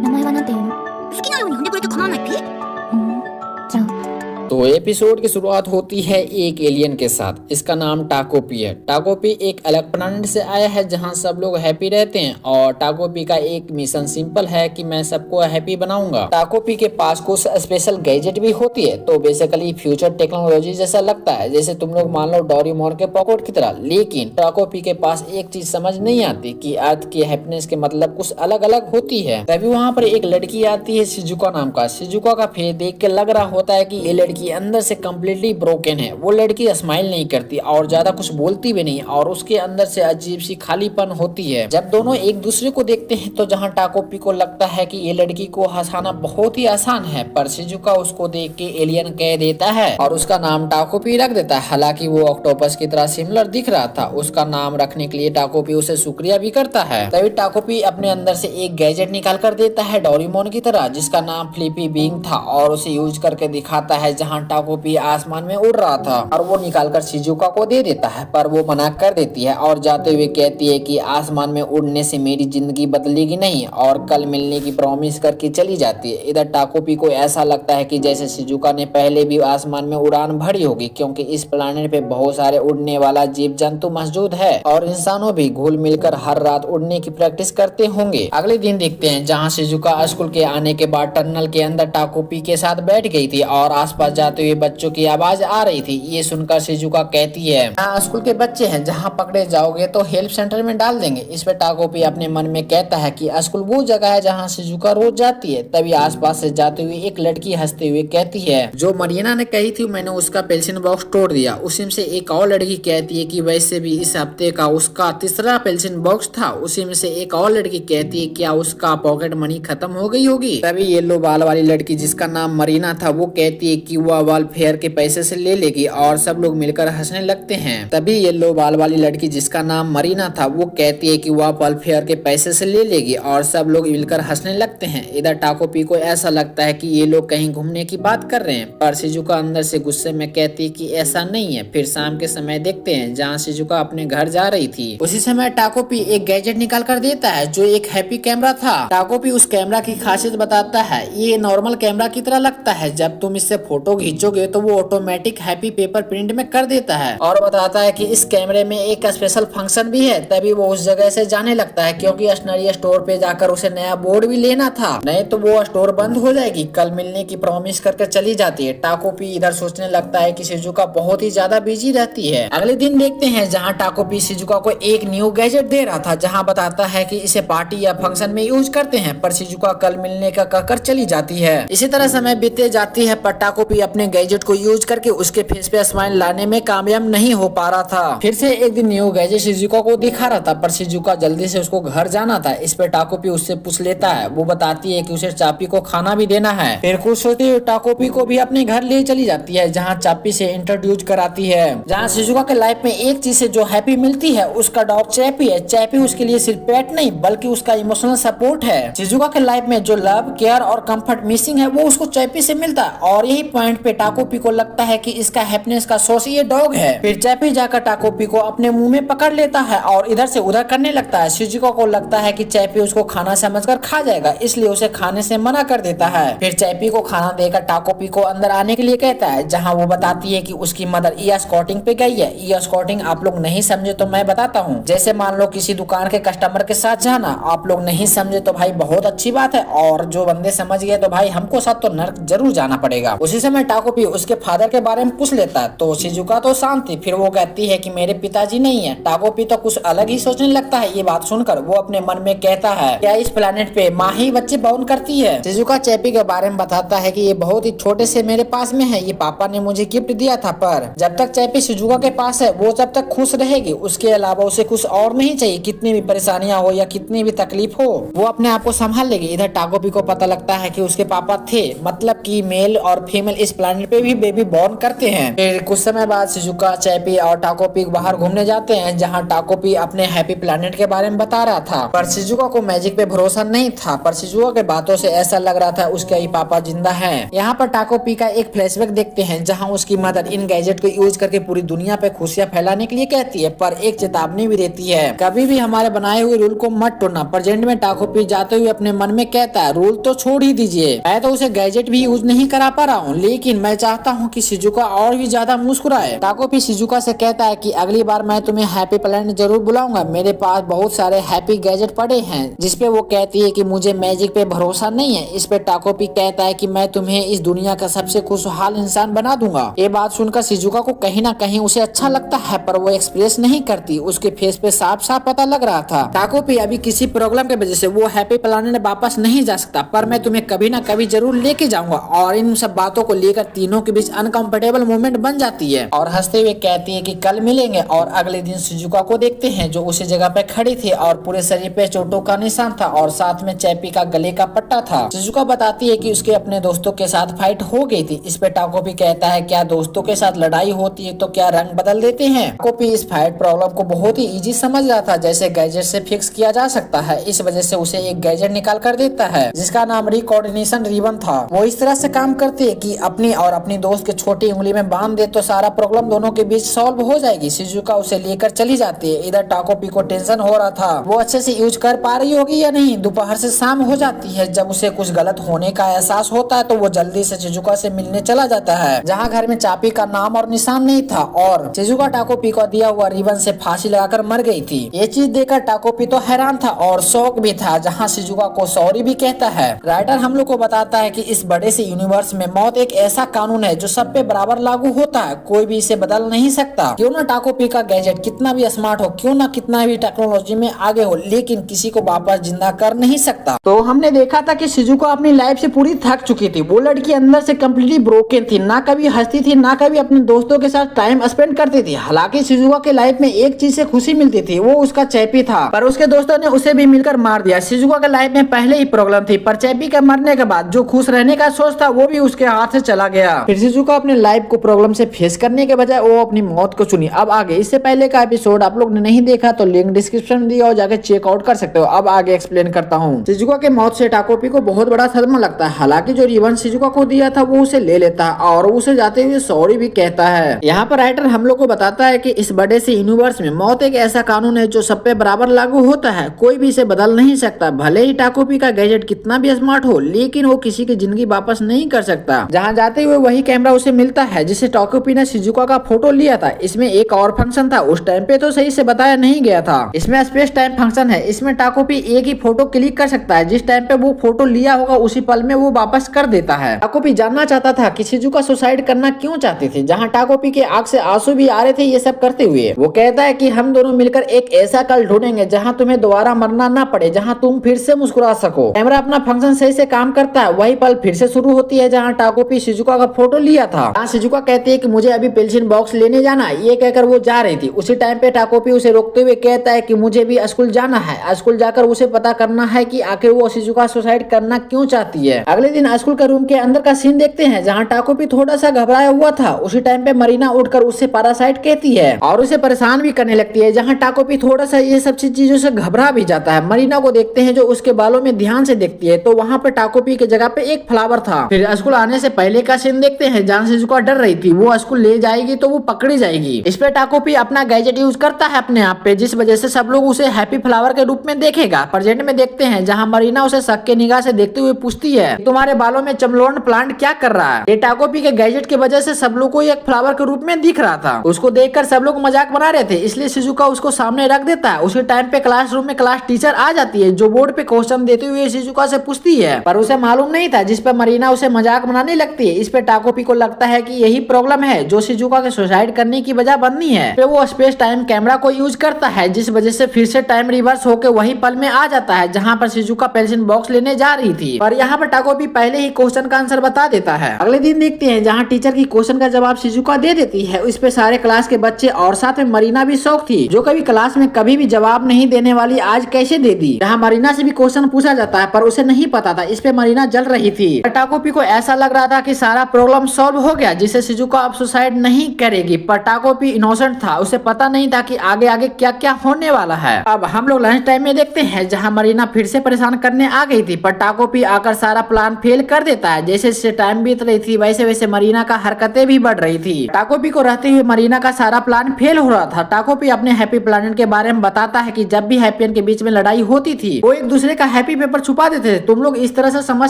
名前はなんていうの？好きなように呼んでくれて構わないピじゃあ तो एपिसोड की शुरुआत होती है एक एलियन के साथ। इसका नाम टाकोपी है। टाकोपी एक अलग प्लैनेट से आया है जहां सब लोग हैप्पी रहते हैं और टाकोपी का एक मिशन सिंपल है कि मैं सबको हैप्पी बनाऊंगा। टाकोपी के पास कुछ स्पेशल गैजेट भी होती है तो बेसिकली फ्यूचर टेक्नोलॉजी जैसा लगता है, जैसे तुम लोग मान लो डोरेमोन के पॉकेट की तरह। लेकिन टाकोपी के पास एक चीज समझ नहीं आती कि अर्थ की हैप्पीनेस के मतलब कुछ अलग अलग होती है। तभी वहाँ पर एक लड़की आती है शिजुका नाम का। शिजुका का फेस देख के लग रहा होता है कि ये लड़की अंदर से कम्प्लीटली ब्रोकन है। वो लड़की स्माइल नहीं करती और ज्यादा कुछ बोलती भी नहीं और उसके अंदर से अजीब सी खालीपन होती है। जब दोनों एक दूसरे को देखते हैं तो जहाँ टाकोपी को लगता है कि ये लड़की को हंसाना बहुत ही आसान है, पर शिजुका उसको देख के एलियन कह देता है और उसका नाम टाकोपी रख देता है। हालांकि वो ऑक्टोपस की तरह सिमिलर दिख रहा था। उसका नाम रखने के लिए टाकोपी उसे शुक्रिया भी करता है। तभी टाकोपी अपने अंदर से एक गैजेट निकाल कर देता है डोरेमोन की तरह, जिसका नाम फ्लिपी बिंग था और उसे यूज करके दिखाता है जहाँ टाकोपी आसमान में उड़ रहा था और वो निकालकर शिजुका को दे देता है, पर वो मना कर देती है और जाते हुए कहती है कि आसमान में उड़ने से मेरी जिंदगी बदलेगी नहीं और कल मिलने की प्रॉमिस करके चली जाती है। इधर टाकोपी को ऐसा लगता है कि जैसे शिजुका ने पहले भी आसमान में उड़ान भरी होगी, क्योंकि इस प्लेनेट पे बहुत सारे उड़ने वाला जीव जंतु मौजूद है और इंसानों भी घुल मिलकर हर रात उड़ने की प्रैक्टिस करते होंगे। अगले दिन देखते हैं जहाँ शिजुका स्कूल के आने के बाद टनल के अंदर टाकोपी के साथ बैठ गई थी और आसपास जाते हुए बच्चों की आवाज आ रही थी। ये सुनकर शिजुका कहती है, हाँ स्कूल के बच्चे हैं, जहाँ पकड़े जाओगे तो हेल्प सेंटर में डाल देंगे। इस पे टाकोपी अपने मन में कहता है कि स्कूल वो जगह है जहाँ शिजुका रोज जाती है। तभी आसपास से जाते हुए एक लड़की हंसते हुए कहती है, जो मरीना ने कही थी मैंने उसका पेंसिल बॉक्स तोड़ दिया। उसी से एक और लड़की कहती है कि वैसे भी इस हफ्ते का उसका तीसरा पेंसिल बॉक्स था। उसी में से एक और लड़की कहती है क्या उसका पॉकेट मनी खत्म हो गई होगी। तभी येलो बाल वाली लड़की जिसका नाम मरीना था वो कहती है कि वह वेलफेयर के पैसे से ले लेगी और सब लोग मिलकर हंसने लगते हैं। तभी येलो बाल वाली लड़की जिसका नाम मरीना था वो कहती है कि वह वेलफेयर के पैसे से ले लेगी और सब लोग मिलकर हंसने लगते हैं। इधर टाकोपी को ऐसा लगता है कि ये लोग कहीं घूमने की बात कर रहे हैं, पर शिजुका अंदर से गुस्से में कहती है कि ऐसा नहीं है। फिर शाम के समय देखते हैं जहाँ शिजुका अपने घर जा रही थी। उसी समय टाकोपी एक गैजेट निकाल कर देता है जो एक हैप्पी कैमरा था। टाकोपी उस कैमरा की खासियत बताता है, ये नॉर्मल कैमरा की तरह लगता है, जब तुम इससे फोटो खींचोगे तो वो ऑटोमेटिक हैप्पी पेपर प्रिंट में कर देता है। और बताता है कि इस कैमरे में एक स्पेशल फंक्शन भी है। तभी वो उस जगह से जाने लगता है क्योंकि स्टेशनरी स्टोर पे जाकर उसे नया बोर्ड भी लेना था, नहीं तो वो स्टोर बंद हो जाएगी। कल मिलने की प्रॉमिस करके चली जाती है। टाकोपी इधर सोचने लगता है कि शिजुका बहुत ही ज्यादा बिजी रहती है। अगले दिन देखते हैं जहाँ टाकोपी शिजुका को एक न्यू गैजेट दे रहा था, जहाँ बताता है कि इसे पार्टी या फंक्शन में यूज करते हैं, पर शिजुका कल मिलने का कहकर चली जाती है। इसी तरह समय बीते जाती है, पर टाकोपी अपने गैजेट को यूज करके उसके फेस पे स्माइल लाने में कामयाब नहीं हो पा रहा था। फिर से एक दिन न्यू गैजेट शिजुका को दिखा रहा था, पर शिजुका जल्दी से उसको घर जाना था। इस पे टाकोपी उससे पूछ लेता है। वो बताती है कि उसे चापी को खाना भी देना है। फिर कुछ सोचते हुए टाकोपी को भी अपने घर ले चली जाती है, जहाँ चापी से इंट्रोड्यूस कराती है। जहाँ शिजुका के लाइफ में एक चीज से जो हैप्पी मिलती है उसका डॉग चैपी है। चैपी उसके लिए सिर्फ पेट नहीं बल्कि उसका इमोशनल सपोर्ट है। शिजुका के लाइफ में जो लव केयर और कंफर्ट मिसिंग है वो उसको चैपी से मिलता है, और यही पॉइंट पे टाकोपी को लगता है कि इसका हैप्पीनेस का सोर्स ये डॉग है। फिर चैपी जाकर टाकोपी को अपने मुंह में पकड़ लेता है और इधर से उधर करने लगता है। शिजुका को लगता है कि चैपी उसको खाना समझकर खा जाएगा, इसलिए उसे खाने से मना कर देता है। फिर चैपी को खाना देकर टाकोपी को अंदर आने के लिए कहता है, जहाँ वो बताती है कि उसकी मदर स्कॉटिंग पे गई है। स्कॉटिंग आप लोग नहीं समझे तो मैं बताता हूँ। जैसे मान लो किसी दुकान के कस्टमर के साथ जाना, आप लोग नहीं समझे तो भाई बहुत अच्छी बात है, और जो बंदे समझ गए तो भाई हमको साथ तो नर्क जरूर जाना पड़ेगा। उसी समय टाकोपी उसके फादर के बारे में पूछ लेता है, तो शिजुका तो शांत थी। फिर वो कहती है कि मेरे पिताजी नहीं है। टाकोपी तो कुछ अलग ही सोचने लगता है। ये बात सुनकर वो अपने मन में कहता है, क्या इस प्लेनेट पे माँ ही बच्चे बॉर्न करती है। शिजुका चैपी के बारे में बताता है कि ये बहुत ही छोटे से मेरे पास में है, ये पापा ने मुझे गिफ्ट दिया था, पर जब तक चैपी शिजुका के पास है वो जब तक खुश रहेगी, उसके अलावा उसे कुछ और नहीं चाहिए। कितनी भी परेशानियां हो या कितनी भी तकलीफ हो वो अपने आप को संभाल लेगी। इधर टाकोपी को पता लगता है कि उसके पापा थे, मतलब कि मेल और फीमेल इस प्लेनेट पे भी बेबी बॉर्न करते हैं। फिर कुछ समय बाद शिजुका चैपी और टाकोपी बाहर घूमने जाते हैं, जहाँ टाकोपी अपने हैप्पी प्लेनेट के बारे में बता रहा था, पर शिजुका को मैजिक पे भरोसा नहीं था। पर शिजुका के बातों से ऐसा लग रहा था उसके ही पापा जिंदा हैं। यहाँ पर टाकोपी का एक फ्लैशबैक देखते हैं, जहाँ उसकी मदर इन गैजेट को यूज करके पूरी दुनिया पे खुशियां फैलाने के लिए कहती है, पर एक चेतावनी भी देती है, कभी भी हमारे बनाए हुए रूल को मत तोड़ना। प्रेजेंट में टाकोपी जाते हुए अपने मन में कहता है, रूल तो छोड़ ही दीजिए, मैं तो उसे गैजेट भी यूज नहीं करा पा रहा हूँ, लेकिन मैं चाहता हूँ कि शिजुका और भी ज्यादा मुस्कुराए। टाकोपी शिजुका से कहता है कि अगली बार मैं तुम्हें हैप्पी प्लेनेट जरूर बुलाऊंगा, मेरे पास बहुत सारे हैप्पी गैजेट पड़े हैं। जिसपे वो कहती है कि मुझे मैजिक पे भरोसा नहीं है। इस पे टाकोपी कहता है कि मैं तुम्हें इस दुनिया का सबसे खुशहाल इंसान बना दूंगा। ये बात सुनकर शिजुका को कहीं ना कहीं उसे अच्छा लगता है, पर वो एक्सप्रेस नहीं करती। उसके फेस पे साफ साफ पता लग रहा था टाकोपी अभी किसी प्रॉब्लम की वजह से वो हैप्पी प्लेनेट वापस नहीं जा सकता, पर मैं तुम्हें कभी ना कभी जरूर लेके जाऊंगा। और इन सब बातों को लेकर तीनों के बीच अनकंफर्टेबल मोमेंट बन जाती है और हंसते हुए कहती है कि कल मिलेंगे। और अगले दिन शिजुका को देखते हैं जो उसी जगह पे खड़ी थी और पूरे शरीर पे चोटों का निशान था और साथ में चैपी का गले का पट्टा था। शिजुका बताती है कि उसके अपने दोस्तों के साथ फाइट हो गई थी। इस पे टाकोपी कहता है, क्या दोस्तों के साथ लड़ाई होती है तो क्या रंग बदल देते हैं। टाकोपी इस फाइट प्रॉब्लम को बहुत ही इजी समझ रहा था, जैसे गैजेट से फिक्स किया जा सकता है। इस वजह से उसे एक गैजेट निकाल कर देता है जिसका नाम रिकोऑर्डिनेशन रिबन था। वो इस तरह से काम करती है कि अपनी और अपनी दोस्त के छोटी उंगली में बांध दे तो सारा प्रॉब्लम दोनों के बीच सॉल्व हो जाएगी। शिजुका उसे लेकर चली जाती है। इधर टाकोपी को टेंशन हो रहा था वो अच्छे से यूज कर पा रही होगी या नहीं। दोपहर से शाम हो जाती है। जब उसे कुछ गलत होने का एहसास होता है तो वो जल्दी से शिजुका से मिलने चला जाता है, जहाँ घर में चापी का नाम और निशान नहीं था और शिजुका टाकोपी को दिया हुआ रिबन से फांसी लगाकर मर गई थी। ये चीज देखकर टाकोपी तो हैरान था और शौक भी था, जहाँ शिजुका को सॉरी भी कहता है। राइटर हम लोग को बताता है कि इस बड़े से यूनिवर्स में मौत एक ऐसा कानून है जो सब पे बराबर लागू होता है, कोई भी इसे बदल नहीं सकता। क्यों ना टाकोपी का गैजेट कितना भी स्मार्ट हो, क्यों ना कितना भी टेक्नोलॉजी में आगे हो, लेकिन किसी को वापस जिंदा कर नहीं सकता। तो हमने देखा था कि शिजुको अपनी लाइफ से पूरी थक चुकी थी। वो लड़की अंदर से कम्प्लीटली ब्रोकन थी, ना कभी हंसती थी, ना कभी अपने दोस्तों के साथ टाइम स्पेंड करती थी। हालांकि शिजुको के लाइफ में एक चीज से खुशी मिलती थी, वो उसका चैपी था, पर उसके दोस्तों ने उसे भी मिलकर मार दिया। शिजुको के लाइफ में पहले ही प्रॉब्लम थी, पर चैपी के मरने के बाद जो खुश रहने का सोच था वो भी उसके हाथ से चला गया। फिर शिजुको अपने लाइफ को प्रॉब्लम से फेस करने के बजाय वो अपनी मौत को चुनी। अब आगे, इससे पहले का एपिसोड आप लोग ने नहीं देखा तो लिंक डिस्क्रिप्शन में दिया और जाके चेकआउट कर सकते हो। अब आगे एक्सप्लेन करता हूँ। शिजुको के मौत से टाकोपी को बहुत बड़ा सदमा लगता है। हालांकि जो रिवन शिजुको को दिया था वो उसे ले लेता है और उसे जाते हुए सॉरी भी कहता है। यहाँ पर राइटर हम लोग को बताता है कि इस बड़े से यूनिवर्स में मौत एक ऐसा कानून है जो सब पे बराबर लागू होता है, कोई भी इसे बदल नहीं सकता। भले ही टाकोपी का गैजेट कितना भी स्मार्ट हो, लेकिन वो किसी की जिंदगी वापस नहीं कर सकता। जहाँ जाते हुए वही कैमरा उसे मिलता है जिसे टाकोपी ने शिजुको का फोटो लिया था। इसमें एक और फंक्शन था, उस टाइम पे तो सही से बताया नहीं गया था। इसमें स्पेस टाइम फंक्शन है। इसमें टाकोपी एक ही फोटो क्लिक कर सकता है, जिस टाइम पे वो फोटो लिया होगा उसी पल में वो वापस कर देता है। टाकोपी जानना चाहता था कि शिजुको सुसाइड करना क्यों चाहती थी। जहाँ टाकोपी के आंख से आंसू भी आ रहे थे ये सब करते हुए, वो कहता है कि हम दोनों मिलकर एक ऐसा कल ढूंढेंगे जहाँ तुम्हें दोबारा मरना ना पड़े, जहाँ तुम फिर से मुस्कुरा सको। कैमरा अपना फंक्शन सही से काम करता है। वही पल फिर से शुरू होती है जहाँ टाकोपी शिजुको का फोटो लिया था। जहाँ शिजुको कहती है कि मुझे अभी पेंसिल बॉक्स लेने जाना, ये कहकर वो जा रही थी। उसी टाइम पे टाकोपी उसे रोकते हुए कहता है कि मुझे भी स्कूल जाना है, स्कूल जाकर उसे पता करना है कि आखिर वो शिजुको सुसाइड करना क्यों चाहती है। अगले दिन स्कूल के रूम के अंदर का सीन देखते हैं जहाँ टाकोपी थोड़ा सा घबराया हुआ था। उसी टाइम पे मरीना उठकर उससे पैरासाइट कहती है और उसे परेशान भी करने लगती है। जहाँ टाकोपी थोड़ा सा ये सब चीजों से घबरा भी जाता है। मरीना को देखते हैं जो उसके बालों में ध्यान से देखती है, तो वहाँ पे टाकोपी की जगह पे एक फ्लावर था। फिर स्कूल आने से पहले का सीन देखते हैं जहाँ शिजुको डर रही थी, वो स्कूल ले जाएगी तो वो पकड़ी जाएगी। इस पे टाकोपी अपना गैजेट यूज करता है अपने आप पे, जिस वजह से सब लोग उसे हैप्पी फ्लावर के रूप में देखेगा। प्रेजेंट में देखते हैं जहाँ मरीना उसे शक के निगाह से देखते हुए पूछती है तुम्हारे बालों में चमलोन प्लांट क्या कर रहा है। ये टाकोपी के गैजेट की वजह से सब लोग को एक फ्लावर के रूप में दिख रहा था। उसको देखकर सब लोग मजाक बना रहे थे, इसलिए शिजुको उसको सामने रख देता है। उसी टाइम पे क्लासरूम में क्लास टीचर आ जाती है जो बोर्ड पे क्वेश्चन देते हुए शिजुको से पूछती है, पर उसे मालूम नहीं था, जिस पर मरीना उसे मजाक बनाने लगती है। इस पे टाकोपी को लगता है कि यही प्रॉब्लम है जो शिजुको के सुसाइड करने की वजह बननी है। फिर वो स्पेस टाइम कैमरा को यूज करता है, जिस वजह से फिर से टाइम रिवर्स होकर वही पल में आ जाता है जहाँ पर शिजुको पेंसिल बॉक्स लेने जा रही थी। पर यहाँ पर टाकोपी पहले ही क्वेश्चन का आंसर बता देता है। अगले दिन देखते हैं जहाँ टीचर की क्वेश्चन का जवाब शिजुको दे देती है। इस पे सारे क्लास के बच्चे और साथ में मरीना भी शौक थी, जो कभी क्लास में कभी भी जवाब नहीं देने वाली आज कैसे दे दी। जहाँ मरीना से भी क्वेश्चन पूछा जाता है पर उसे नहीं पता था। इस पे मरीना जल रही थी। टाकोपी को ऐसा लग रहा था कि सारा प्रॉब्लम सॉल्व हो गया, जिससे शिजुको अब सुसाइड नहीं करेगी। पर टाकोपी इनोसेंट था, उसे पता नहीं था कि आगे आगे क्या क्या होने वाला है। अब हम लोग लंच टाइम में देखते हैं जहाँ मरीना फिर से परेशान करने आ गई थी, पर टाकोपी आकर सारा प्लान फेल कर देता है। जैसे जैसे टाइम बीत रही थी वैसे वैसे मरीना का हरकतें भी बढ़ रही थी। टाकोपी को रहते हुए मरीना का सारा प्लान फेल हो रहा था। टाकोपी अपने हैप्पी प्लानेट के बारे में बताता है कि जब भी हैप्पियन के बीच में लड़ाई होती थी वो एक दूसरे का हैप्पी पेपर छुपा देते थे। तुम लोग इस तरह से समझ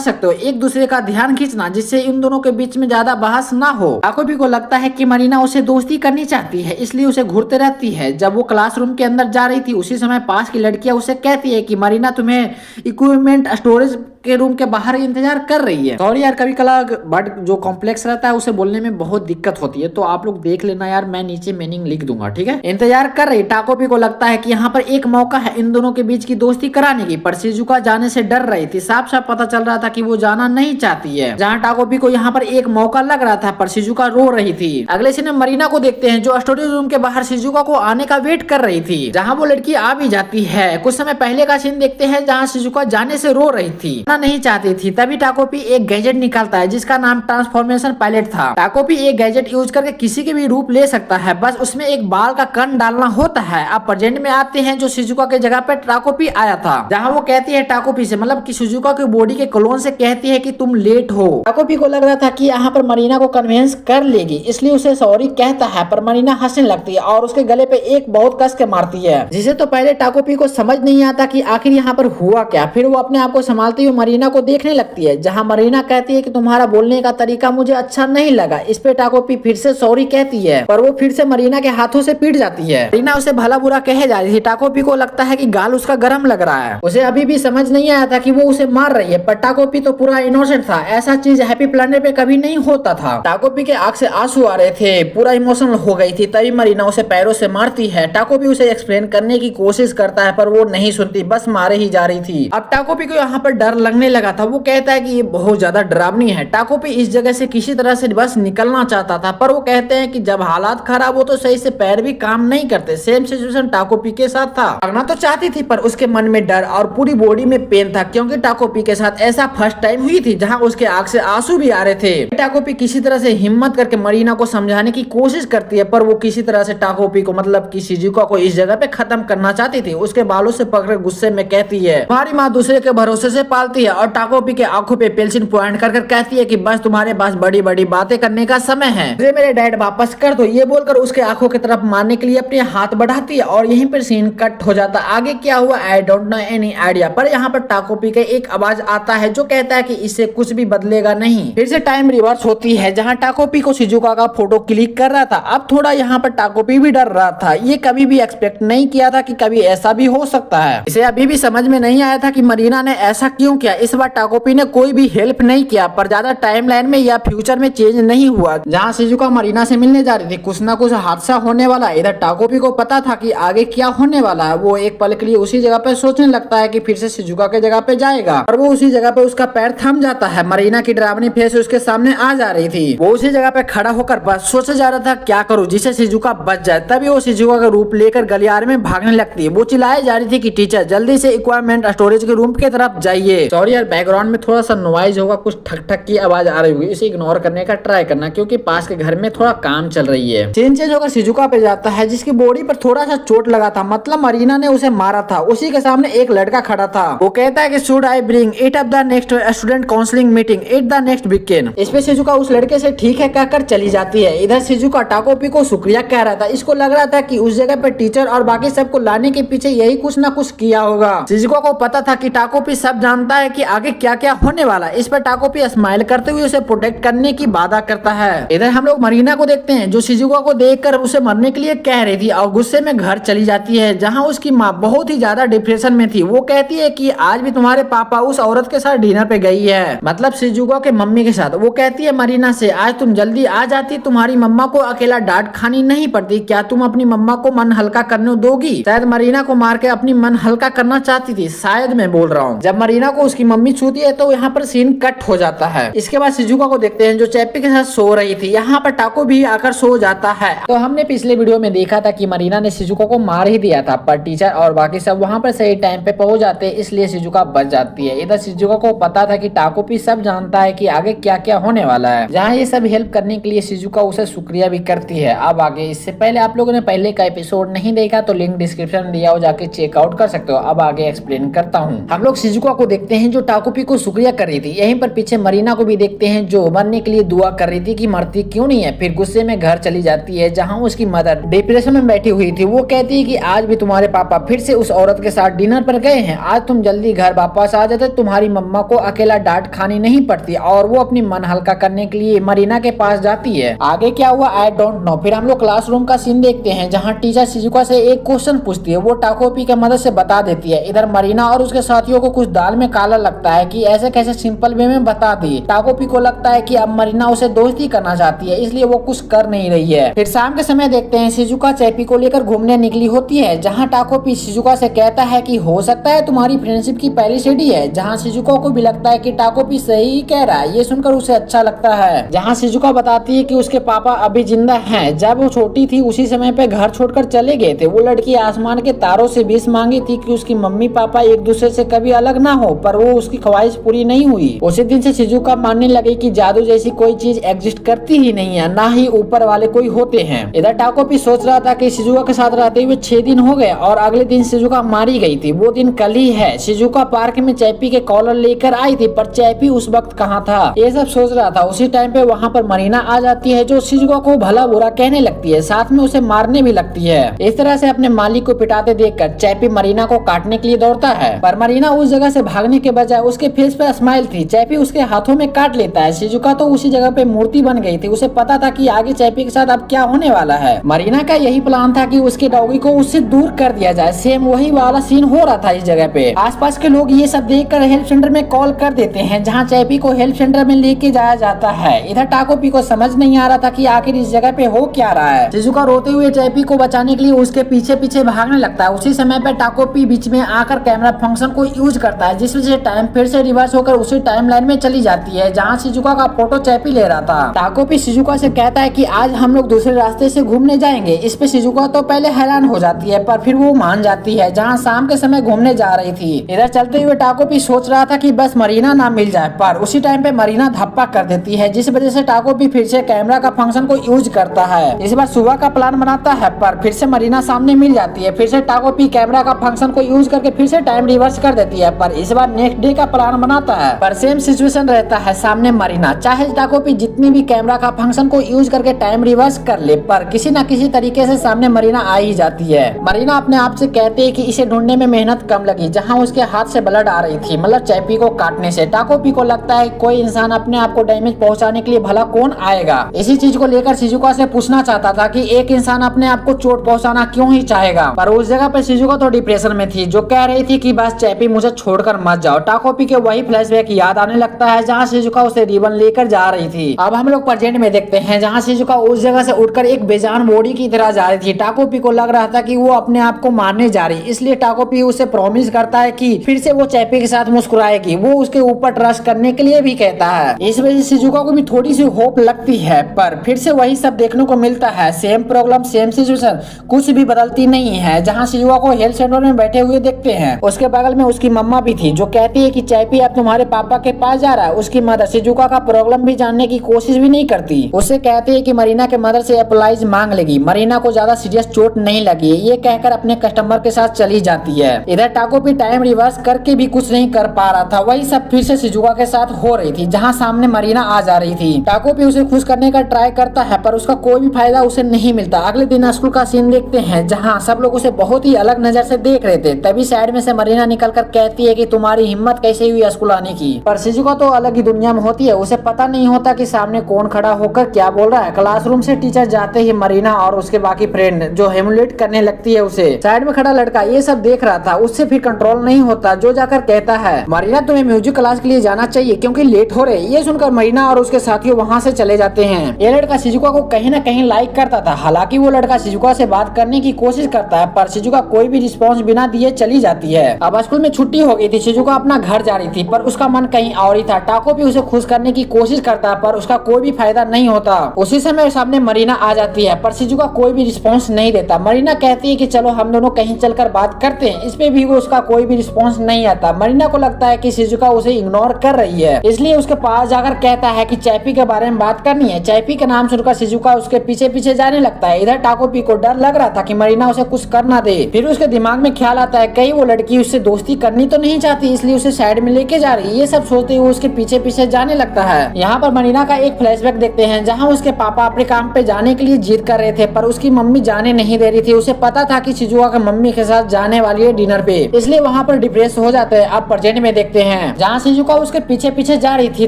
सकते हो, एक दूसरे का ध्यान खींचना, जिससे इन दोनों के बीच में ज्यादा बहस ना हो। टाकोपी को लगता है कि मरीना उसे दोस्ती करनी चाहती है, इसलिए उसे घूरते रहती है। जब वो क्लासरूम के अंदर जा रही थी उसी समय पास की लड़कियां उसे कहती है कि मरीना तुम्हें इक्विपमेंट स्टोरेज के रूम के बाहर इंतजार कर रही है। सॉरी यार, कभी कला बट जो कॉम्प्लेक्स रहता है उसे बोलने में बहुत दिक्कत होती है, तो आप लोग देख लेना यार, मैं नीचे मीनिंग लिख दूंगा, ठीक है। इंतजार कर रही। टाकोपी को लगता है कि यहाँ पर एक मौका है इन दोनों के बीच की दोस्ती कराने की, पर शिजुको जाने से डर रही थी। साफ साफ पता चल रहा था कि वो जाना नहीं चाहती है। जहाँ टाकोपी को यहाँ पर एक मौका लग रहा था, पर शिजुको रो रही थी। अगले सीन में मरीना को देखते हैं जो स्टोरेज रूम के बाहर शिजुको को आने का वेट कर रही थी, जहाँ वो लड़की आ भी जाती है। कुछ समय पहले का सीन देखते हैं जहाँ शिजुको जाने से रो रही थी, नहीं चाहती थी। तभी टाकोपी एक गैजेट निकालता है जिसका नाम ट्रांसफॉर्मेशन पायलट था। टाकोपी एक गैजेट यूज करके किसी के भी रूप ले सकता है, बस उसमें एक बाल का कण डालना होता है। अब प्रेजेंट में आते हैं जो शिजुको के जगह पे टाकोपी आया था, जहाँ वो कहती है टाकोपी से, मतलब कि शिजुको के बॉडी के क्लोन से कहती है कि तुम लेट हो। टाकोपी को लग रहा था कि यहाँ पर मरीना को कन्विंस कर लेगी, इसलिए उसे सॉरी कहता है, पर मरीना हंसने लगती है और उसके गले पे एक बहुत कस के मारती है, जिसे तो पहले टाकोपी को समझ नहीं आता कि आखिर यहाँ पर हुआ क्या। फिर वो अपने आप को संभालते हुए मरीना को देखने लगती है, जहाँ मरीना कहती है कि तुम्हारा बोलने का तरीका मुझे अच्छा नहीं लगा। इस पे टाकोपी फिर से सॉरी कहती है, पर वो फिर से मरीना के हाथों से पीट जाती है। मरीना उसे भला बुरा कहे जा रही थी। टाकोपी को लगता है कि गाल उसका गर्म लग रहा है। उसे अभी भी समझ नहीं आया था कि वो उसे मार रही है, पर टाकोपी तो पूरा इनोसेंट था। ऐसा चीज हैप्पी प्लेनेट पे कभी नहीं होता था। टाकोपी के आंख से आंसू आ रहे थे, पूरा इमोशनल हो गई थी। तभी मरीना उसे पैरों से मारती है। टाकोपी उसे एक्सप्लेन करने की कोशिश करता है, पर वो नहीं सुनती, बस मारे ही जा रही थी। अब टाकोपी को यहाँ पर डर लगने लगा था। वो कहता है कि ये बहुत ज्यादा डरावनी है। टाकोपी इस जगह से किसी तरह से बस निकलना चाहता था, पर वो कहते हैं कि जब हालात खराब हो तो सही से पैर भी काम नहीं करते। सेम सिचुएशन टाकोपी के साथ था। भागना तो चाहती थी, पर उसके मन में डर और पूरी बॉडी में पेन था, क्योंकि टाकोपी के साथ ऐसा फर्स्ट टाइम हुई थी जहाँ उसके आंख से आंसू भी आ रहे थे। टाकोपी किसी तरह से हिम्मत करके मरीना को समझाने की कोशिश करती है, पर वो किसी तरह से टाकोपी को मतलब कि शिजुका को इस जगह पे खत्म करना चाहती थी। उसके बालों से पकड़े गुस्से में कहती है, तुम्हारी माँ दूसरे के भरोसे से पालती है। और टाकोपी के आंखों पे पेंसिल पॉइंट कर कहती है कि बस तुम्हारे पास बड़ी बड़ी बातें करने का समय है, मुझे मेरे डैड वापस कर दो। ये बोलकर उसके आंखों की तरफ मारने के लिए अपने हाथ बढ़ाती है और यहीं पर सीन कट हो जाता। आगे क्या हुआ I don't know any idea. पर यहाँ पर टाकोपी का एक आवाज आता है जो कहता है कि इससे कुछ भी बदलेगा नहीं। फिर से टाइम रिवर्स होती है, जहाँ टाकोपी को शिजुका का फोटो क्लिक कर रहा था। अब थोड़ा यहाँ पर टाकोपी भी डर रहा था। ये कभी भी एक्सपेक्ट नहीं किया था कि कभी ऐसा भी हो सकता है। इसे अभी भी समझ में नहीं आया था कि मरीना ने ऐसा क्यों किया। इस बार टाकोपी ने कोई भी हेल्प नहीं किया, पर ज्यादा टाइमलाइन में या फ्यूचर में चेंज नहीं हुआ। जहाँ शिजुका मरीना से मिलने जा रही थी, कुछ ना कुछ हादसा होने वाला। इधर टाकोपी को पता था कि आगे क्या होने वाला है। वो एक पल के लिए उसी जगह पे सोचने लगता है कि फिर से शिजुका के जगह पे जाएगा, और वो उसी जगह पे उसका पैर थम जाता है। मरीना की डरावनी फेस उसके सामने आ जा रही थी। वो उसी जगह पे खड़ा होकर बस सोचे जा रहा था क्या करूं जिससे शिजुका बच जाए। तभी वो शिजुका का रूप लेकर गलियारे में भागने लगती है। वो चिल्लाए जा रही थी कि टीचर जल्दी से इक्विपमेंट स्टोरेज के रूम की तरफ जाइए। सॉरी यार, बैकग्राउंड में थोड़ा सा नॉइज होगा, कुछ ठक ठक की आवाज आ रही होगी, इसे इग्नोर करने का ट्राई करना, क्योंकि पास के घर में थोड़ा काम चल रही है। सीन चेंज होकर शिजुका पे जाता है, जिसकी बॉडी पर थोड़ा सा चोट लगा था, मतलब मरीना ने उसे मारा था। उसी के सामने एक लड़का खड़ा था। वो कहता है कि should I bring it up the next student counselling meeting it the next weekend. इस पे शिजुका उस लड़के से ठीक है कहकर चली जाती है। इधर शिजुका टाकोपी को शुक्रिया कह रहा था। इसको लग रहा था कि उस जगह पे टीचर और बाकी सबको लाने के पीछे यही कुछ ना कुछ किया होगा। शिजुका को पता था कि टाकोपी सब जानता है कि आगे क्या क्या होने वाला। इस पर टाकोपी स्माइल करते हुए उसे प्रोटेक्ट करने की वादा करता है। इधर हम लोग मरीना को देखते हैं, जो शिजुका को देखकर उसे मरने के लिए कह रही थी और गुस्से में घर चली जाती है, जहाँ उसकी माँ बहुत ही ज्यादा डिप्रेशन में थी। वो कहती है कि आज भी तुम्हारे पापा उस औरत के साथ डिनर पे गई है, मतलब शिजुका के मम्मी के साथ। वो कहती है मरीना से, आज तुम जल्दी आ जाती, तुम्हारी मम्मा को अकेला डांट खानी नहीं पड़ती। क्या तुम अपनी मम्मा को मन हल्का करने दोगी? शायद मरीना को मार के अपनी मन हल्का करना चाहती थी, शायद मैं बोल रहा हूँ। जब मरीना को उसकी मम्मी छूती है तो यहाँ पर सीन कट हो जाता है। इसके बाद शिजुका को देखते हैं, जो चैप्पी के साथ सो रही थी। यहाँ पर टाको भी आकर सो जाता है। तो हमने पिछले वीडियो में देखा था कि मरीना ने शिजुका को मार ही दिया था, पर टीचर और बाकी सब वहाँ पर सही टाइम पे पहुंच जाते हैं, इसलिए शिजुका बच जाती है। इधर शिजुका को पता था कि टाकोपी सब जानता है कि आगे क्या क्या होने वाला है। जहाँ ये सब हेल्प करने के लिए शिजुका उसे शुक्रिया भी करती है। अब आगे, इससे पहले आप लोगों ने पहले का एपिसोड नहीं देखा तो लिंक डिस्क्रिप्शन में दिया हो, जाके चेकआउट कर सकते हो। अब आगे एक्सप्लेन करता हूँ। हम लोग शिजुका को देखते हैं जो टाकोपी को शुक्रिया कर रही थी। यहीं पर पीछे मरीना को भी देखते हैं जो मरने के लिए दुआ कर रही थी कि मरती क्यों नहीं है। फिर गुस्से में घर चली जाती है, जहाँ उसकी मदर डिप्रेशन में बैठी हुई थी। वो कहती है कि आज भी तुम्हारे पापा फिर से उस औरत के साथ डिनर पर गए हैं। आज तुम जल्दी घर वापस आ जाते, तुम्हारी मम्मा को अकेला डांट खानी नहीं पड़ती। और वो अपनी मन हल्का करने के लिए मरीना के पास जाती है। आगे क्या हुआ आई डोंट नो। फिर हम लोग क्लासरूम का सीन देखते हैं, जहाँ टीचर शिजुका से एक क्वेश्चन पूछती है, वो टाकोपी की मदद से बता देती है। इधर मरीना और उसके साथियों को कुछ दाल में काला लगता है कि ऐसे कैसे सिंपल वे में बता दी। टाकोपी को लगता है कि अब मरीना उसे दोस्ती करना चाहती है, इसलिए वो कुछ कर नहीं रही है। फिर शाम के समय देखते हैं शिजुका चैप्पी को लेकर घूमने निकली होती है, जहाँ टाकोपी शिजुका से कहता है कि हो सकता है तुम्हारी फ्रेंडशिप की पहली सीढ़ी है। जहाँ शिजुका को भी लगता है कि टाकोपी सही कह रहा है। ये सुनकर उसे अच्छा लगता है। जहाँ शिजुका बताती है कि उसके पापा अभी जिंदा हैं। जब वो छोटी थी उसी समय पे घर छोड़कर चले गए थे। वो लड़की आसमान के तारों से विश मांगी थी कि उसकी मम्मी पापा एक दूसरे से कभी अलग ना हो, पर वो उसकी ख्वाहिश पूरी नहीं हुई। उसी दिन से शिजुका मानने लगी कि जादू जैसी कोई चीज एग्जिस्ट करती ही नहीं है, ना ही ऊपर वाले कोई होते हैं। इधर टाकोपी सोच रहा था कि शिजुका के साथ रहते हुए 6 दिन हो गए और अगले दिन शिजुका मारी गई थी। वो दिन कल ही है। शिजुका पार्क में चैप्पी के कॉलर लेकर आई थी, पर चैप्पी उस वक्त कहाँ था, ये सब सोच रहा था। उसी टाइम पे वहाँ पर मरीना आ जाती है, जो शिजुका को भला बुरा कहने लगती है, साथ में उसे मारने भी लगती है। इस तरह से अपने मालिक को पिटाते देखकर चैप्पी मरीना को काटने के लिए दौड़ता है, पर मरीना उस जगह से भागने के बजाय उसके फेस पे स्माइल थी। चैपी उसके हाथों में काट लेता है। शिजुका तो उसी जगह पे मूर्ति बन गई थी। उसे पता था कि आगे चैपी के साथ अब क्या होने वाला है। मरीना का यही प्लान था कि उसके डॉगी को उससे दूर कर दिया जाए। सेम वही वाला सीन हो रहा था इस जगह पे। आसपास के लोग ये सब देखकर हेल्प सेंटर में कॉल कर देते हैं, जहाँ चैपी को हेल्प सेंटर में लेके जाया जाता है। इधर टाकोपी को समझ नहीं आ रहा था कि आखिर इस जगह पे हो क्या रहा है। शिजुका रोते हुए चैपी को बचाने के लिए उसके पीछे पीछे भागने लगता है। उसी समय पे टाकोपी बीच में आकर कैमरा फंक्शन को यूज करता है, जिस वजह से टाइम फिर से रिवर्स होकर उसी टाइमलाइन में चली जाती है जहाँ शिजुका का फोटो चैपी ले रहा था। टाकोपी शिजुका से कहता है कि आज हम लोग दूसरे रास्ते से घूमने जाएंगे। इस पे शिजुका तो पहले हैरान हो जाती है, पर फिर वो मान जाती है, जहाँ शाम के समय घूमने जा रही थी। इधर चलते हुए टाकोपी सोच रहा था कि बस मरीना ना मिल जाए, पर उसी टाइम पे मरीना धप्पा कर देती है, जिस वजह से टाकोपी फिर से कैमरा का फंक्शन को यूज करता है। इस बार सुबह का प्लान बनाता है, पर फिर से मरीना सामने मिल जाती है। फिर से टाकोपी कैमरा का फंक्शन को यूज करके फिर से टाइम रिवर्स कर देती है, पर इस बार नेक्स्ट डे का प्लान बनाता है, पर सेम सिचुएशन रहता है। सामने मरीना चाहे टाकोपी जितनी भी कैमरा का फंक्शन को यूज करके टाइम रिवर्स कर ले, पर किसी न किसी तरीके से सामने मरीना आ ही जाती है। मरीना अपने आप से कहती है कि इसे ढूंढने में मेहनत कम लगी, जहां उसके हाथ से ब्लड आ रही थी, मतलब चैपी को काटने से। टाकोपी को लगता है कोई इंसान अपने आप को डैमेज पहुंचाने के लिए भला कौन आएगा। इसी चीज को लेकर शिजुका से पूछना चाहता था कि एक इंसान अपने आप को चोट पहुंचाना क्यों ही चाहेगा, पर उस जगह पर शिजुका तो डिप्रेशन में थी, जो कह रही थी कि बस चैपी मुझे छोड़कर मत जाओ। टाकोपी के वही फ्लैशबैक याद आने लगता है जहाँ शिजुका उसे रिबन लेकर जा रही थी। अब हम लोग प्रेजेंट में देखते हैं, जहाँ शिजुका उस जगह से उठकर एक बेजान बॉडी की तरह जा रही थी। टाकोपी को लग रहा था कि वो अपने आप को मारने जा रही, इसलिए टाकोपी उसे प्रॉमिस करता है कि फिर से वो चैपी के साथ मुस्कुराएगी। वो उसके ऊपर ट्रस्ट करने के लिए भी कहता है। इस वजह से शिजुका को भी थोड़ी सी होप लगती है, पर फिर से वही सब देखने को मिलता है। सेम प्रॉब्लम, सेम सिचुएशन, कुछ भी बदलती नहीं है। जहाँ शिजुका को हेल्थ सेंटर में बैठे हुए देखते हैं, उसके बगल में उसकी मम्मा भी थी, जो कहती है कि चैपी अब तुम्हारे पापा के पास जा रहा है। उसकी मदर शिजुका का प्रॉब्लम भी जानने की कोशिश भी नहीं करती। उसे कहती है कि मरीना के मदर से अप्लाइज मांग लेगी, मरीना को ज्यादा सीरियस चोट नहीं लगी, ये कहकर अपने कस्टमर के साथ चली जाती है। इधर टाकोपी टाइम रिवर्स करके भी कुछ नहीं कर पा रहा था। वही सब फिर से शिजुका के साथ हो रही थी, जहाँ सामने मरीना आ जा रही थी। टाकोपी उसे खुश करने का ट्राई करता है, पर उसका कोई भी फायदा उसे नहीं मिलता। अगले दिन स्कूल का सीन देखते हैं, जहाँ सब लोग उसे बहुत ही अलग नजर से देख रहे थे। तभी साइड में से मरीना निकलकर कहती है कि तुम्हारी हिम्मत कैसे हुई स्कूल आने की। पर शिजुका तो अलग ही दुनिया में होती है, उसे पता नहीं होता कि सामने कौन खड़ा होकर क्या बोल रहा है। क्लासरूम से टीचर जाते ही मरीना और उसके बाकी फ्रेंड जो हेमुलेट करने लगती है उसे। साइड में खड़ा लड़का ये सब देख रहा था, उससे फिर कंट्रोल नहीं होता, जो जाकर कहता है मरीना तुम्हें म्यूजिक क्लास के लिए जाना चाहिए क्योंकि लेट हो रहे। ये सुनकर मरीना और उसके साथियों वहाँ से चले जाते हैं। ये लड़का शिजुका को कहीं न कहीं लाइक करता था। हालांकि वो लड़का शिजुका से बात करने की कोशिश करता है, पर शिजुका कोई भी रिस्पॉन्स बिना दिए चली जाती है। अब स्कूल में छुट्टी हो गई थी, शिजुका अपना घर जा रही थी, पर उसका मन कहीं और ही था। टाको भी उसे खुश करने की कोशिश करता है, पर उसका कोई भी फायदा नहीं होता। उसी समय सामने मरीना आ जाती है, पर शिजुका कोई भी रिस्पॉन्स नहीं देता। मरीना कहती है कि चलो हम दोनों कहीं चलकर बात करते हैं। इस पे भी वो उसका कोई भी रिस्पॉन्स नहीं आता। मरीना को लगता है कि शिजुका उसे इग्नोर कर रही है, इसलिए उसके पास जाकर कहता है कि चैपी के बारे में बात करनी है। चैपी के नाम सुनकर शिजुका उसके पीछे पीछे जाने लगता है। इधर टाकोपी को डर लग रहा था कि मरीना उसे कुछ कर ना दे। फिर उसके दिमाग में ख्याल आता है कहीं वो लड़की उससे दोस्ती करनी तो नहीं चाहती, इसलिए उसे साइड में लेके जा रही है। ये सब सोचते हुए उसके पीछे पीछे जाने लगता है। यहाँ पर मरीना का एक फ्लैशबैक देखते हैं, जहाँ उसके पापा अपने काम पे जाने के लिए जिद कर रहे थे, पर उसकी मम्मी जाने नहीं दे रही थी। उसे पता था कि शिजुका की मम्मी के साथ जाने वाली है डिनर पे, इसलिए वहाँ पर डिप्रेस हो जाते हैं। अब प्रेजेंट में देखते हैं, जहाँ शिजुका उसके पीछे पीछे जा रही थी,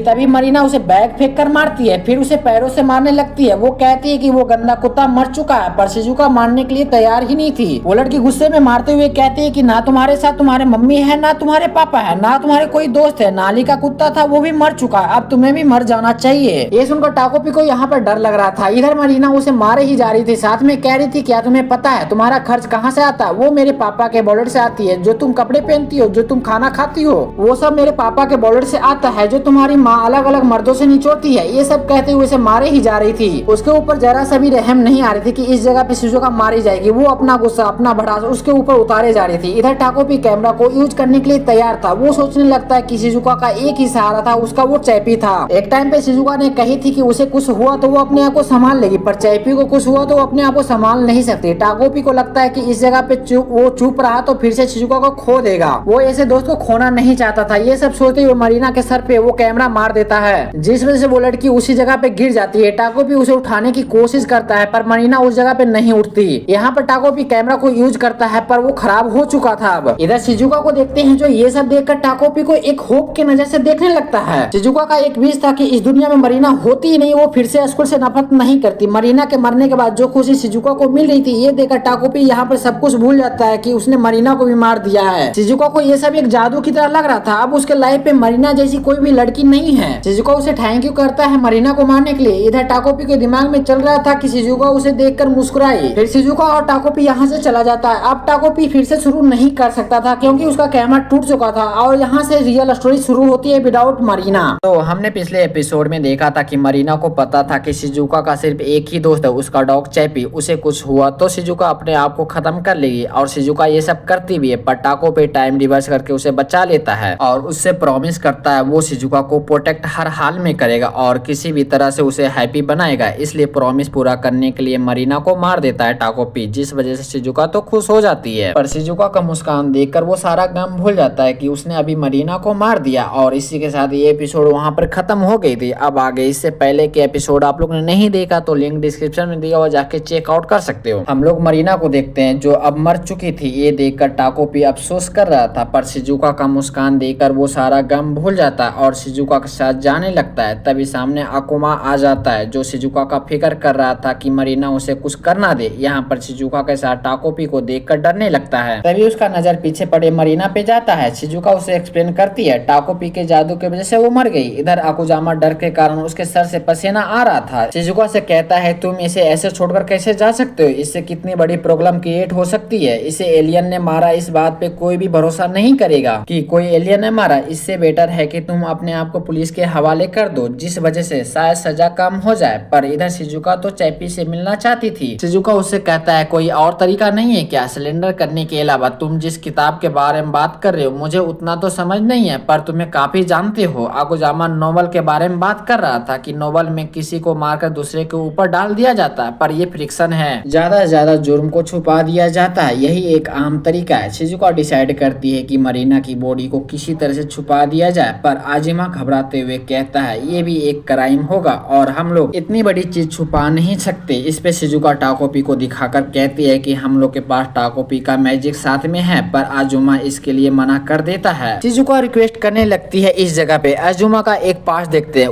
तभी मरीना उसे बैग फेंक कर मारती है, फिर उसे पैरों से मारने लगती है। वो कहती है कि वो गंदा कुत्ता मर चुका है, पर शिजुका मारने के लिए तैयार ही नहीं थी। वो लड़की गुस्से में मारते हुए कहती है कि ना तुम्हारे साथ तुम्हारे मम्मी है, ना तुम्हारे पापा है, ना तुम्हारे कोई दोस्त है। नाली का कुत्ता था वो भी मर चुका है, अब तुम्हें भी मर जाना चाहिए। ये सुनकर टाकोपी को यहाँ पर डर लग रहा था। इधर मरीना उसे मारे ही जा रही थी, साथ में कह रही थी क्या तुम्हें पता है तुम्हारा खर्च कहाँ से आता है? वो मेरे पापा के वॉलेट से आती है। जो तुम कपड़े पहनती हो, जो तुम खाना खाती हो, वो सब मेरे पापा के वॉलेट से आता है। जो तुम्हारी माँ अलग अलग मर्दों से निचोड़ती है। ये सब कहते हुए उसे मारे ही जा रही थी। उसके ऊपर जरा सा भी रहम नहीं आ रही थी कि इस जगह पे शिजुका मारी जाएगी। वो अपना गुस्सा, अपना भड़ास उसके ऊपर उतारे जा रही थी। इधर टाकोपी कैमरा को यूज करने के लिए तैयार था। वो सोचने लगता है कि शिजुका का एक ही सहारा था, उसका वो चैपी था। एक टाइम पे शिजुका ने कही थी कि उसे कुछ हुआ तो वो अपने आप को संभाल लेगी, पर चैपी को कुछ हुआ तो वो अपने आप को संभाल नहीं सकती। टाकोपी को लगता है कि इस जगह पे वो चुप रहा तो फिर से शिजुका को खो देगा। वो ऐसे दोस्त को खोना नहीं चाहता था। ये सब सोचते हुए मरीना के सर पे वो कैमरा मार देता है, जिस वजह से वो लड़की उसी जगह पे गिर जाती है। टाकोपी उसे उठाने की कोशिश करता है, पर मरीना उस जगह पे नहीं उठती। यहाँ पर टाकोपी कैमरा को यूज करता है, पर वो खराब हो चुका था। अब इधर शिजुका को देखते हैं, जो ये सब देख देखकर टाकोपी को एक होप की नजर से देखने लगता है। शिजुका का एक विश था कि इस दुनिया में मरीना होती ही नहीं, वो फिर से स्कूल से नफरत नहीं करती। मरीना के मरने के बाद जो खुशी शिजुका को मिल रही थी, ये देखकर टाकोपी यहाँ पर सब कुछ भूल जाता है कि उसने मरीना को भी मार दिया है। शिजुका को ये सब एक जादू की तरह लग रहा था। अब उसके लाइफ पे मरीना जैसी कोई भी लड़की नहीं है। शिजुका उसे थैंक यू करता है मरीना को मारने के लिए। इधर टाकोपी के दिमाग में चल रहा था कि शिजुका उसे देखकर मुस्कुराई। फिर शिजुका और टाकोपी यहाँ से चला जाता है। अब टाकोपी फिर से शुरू नहीं कर सकता था क्योंकि उसका कैमरा टूट चुका था और यहाँ से रियल स्टोरी शुरू होती है विदाउट मरीना। तो हमने पिछले एपिसोड में देखा था कि मरीना को पता था कि शिजुका का सिर्फ एक ही दोस्त है, उसका डॉग चैपी। उसे कुछ हुआ तो शिजुका अपने आप को खत्म कर लेगी और शिजुका ये सब करती भी है, पर टाकोपी टाइम रिवर्स करके उसे बचा लेता है और उससे प्रॉमिस करता है वो शिजुका को प्रोटेक्ट हर हाल में करेगा और किसी भी तरह से उसे हैप्पी बनाएगा। इसलिए प्रॉमिस पूरा करने के लिए मरीना को मार देता है टाकोपी, जिस वजह से शिजुका तो खुश हो जाती है। पर शिजुका का मुस्कान देखकर वो सारा गम भूल जाता है कि उसने अभी मरीना को मार दिया। और इसी के साथ ये एपिसोड वहां पर खत्म हो गई थी। अब आगे इससे पहले के एपिसोड आप लोग ने नहीं देखा तो लिंक डिस्क्रिप्शन में दिया हुआ, जाके चेकआउट कर सकते हो। हम लोग मरीना को देखते हैं जो अब मर चुकी थी। ये देखकर टाकोपी अफसोस कर रहा था, पर शिजुका का मुस्कान देखकर वो सारा गम भूल जाता है और शिजुका के साथ जाने लगता है। तभी सामने अकुमा आ जाता है जो शिजुका का फिक्र कर रहा था कि मरीना उसे कुछ करना दे। यहाँ पर शिजुका के साथ टाकोपी को देखकर डरने लगता है। तभी उसका नजर पीछे पड़े मरीना पे जाता है। शिजुका उसे एक्सप्लेन करती है टाकोपी के जादू की वजह से वो मर गई। इधर अकुजामा डर के कारण उसके सर से पसीना आ रहा था। शिजुका से कहता है तुम इसे ऐसे छोड़कर कैसे जा सकते हो, इससे कितनी बड़ी प्रॉब्लम क्रिएट हो सकती है। इसे एलियन ने मारा, इस बात पे कोई भी भरोसा नहीं करेगा कि कोई एलियन ने मारा। इससे बेटर है कि तुम अपने आप को पुलिस के हवाले कर दो, जिस वजह से शायद सजा कम हो जाए। पर इधर शिजुका तो चैपी से मिलना चाहती थी। शिजुका उससे कहता है कोई और तरीका नहीं है क्या सिलेंडर करने के अलावा? तुम जिस किताब के बारे में बात कर रहे हो मुझे उतना तो समझ नहीं है, पर तुम्हें काफी जानते हो। अकुजामा नोबल के बारे में बात कर रहा था कि नोबल में किसी को मारकर दूसरे के ऊपर डाल दिया जाता है, पर ये फ्रिक्शन है, ज्यादा से ज्यादा जुर्म को छुपा दिया जाता है, यही एक आम तरीका है। शिजुका डिसाइड करती है कि मरीना की बॉडी को किसी तरह से छुपा दिया जाए, पर आजिमा घबराते हुए कहता है ये भी एक क्राइम होगा और हम लोग इतनी बड़ी चीज छुपा नहीं सकते। इस पे शिजुका टाकोपी को दिखाकर कहती है कि हम लोग के पास टाकोपी का मैजिक साथ में है, पर आजुमा इसके लिए मना कर देता है। शिजुका रिक्वेस्ट करने लगती है इस जगह पे। आजुमा का एक पास देखते हैं,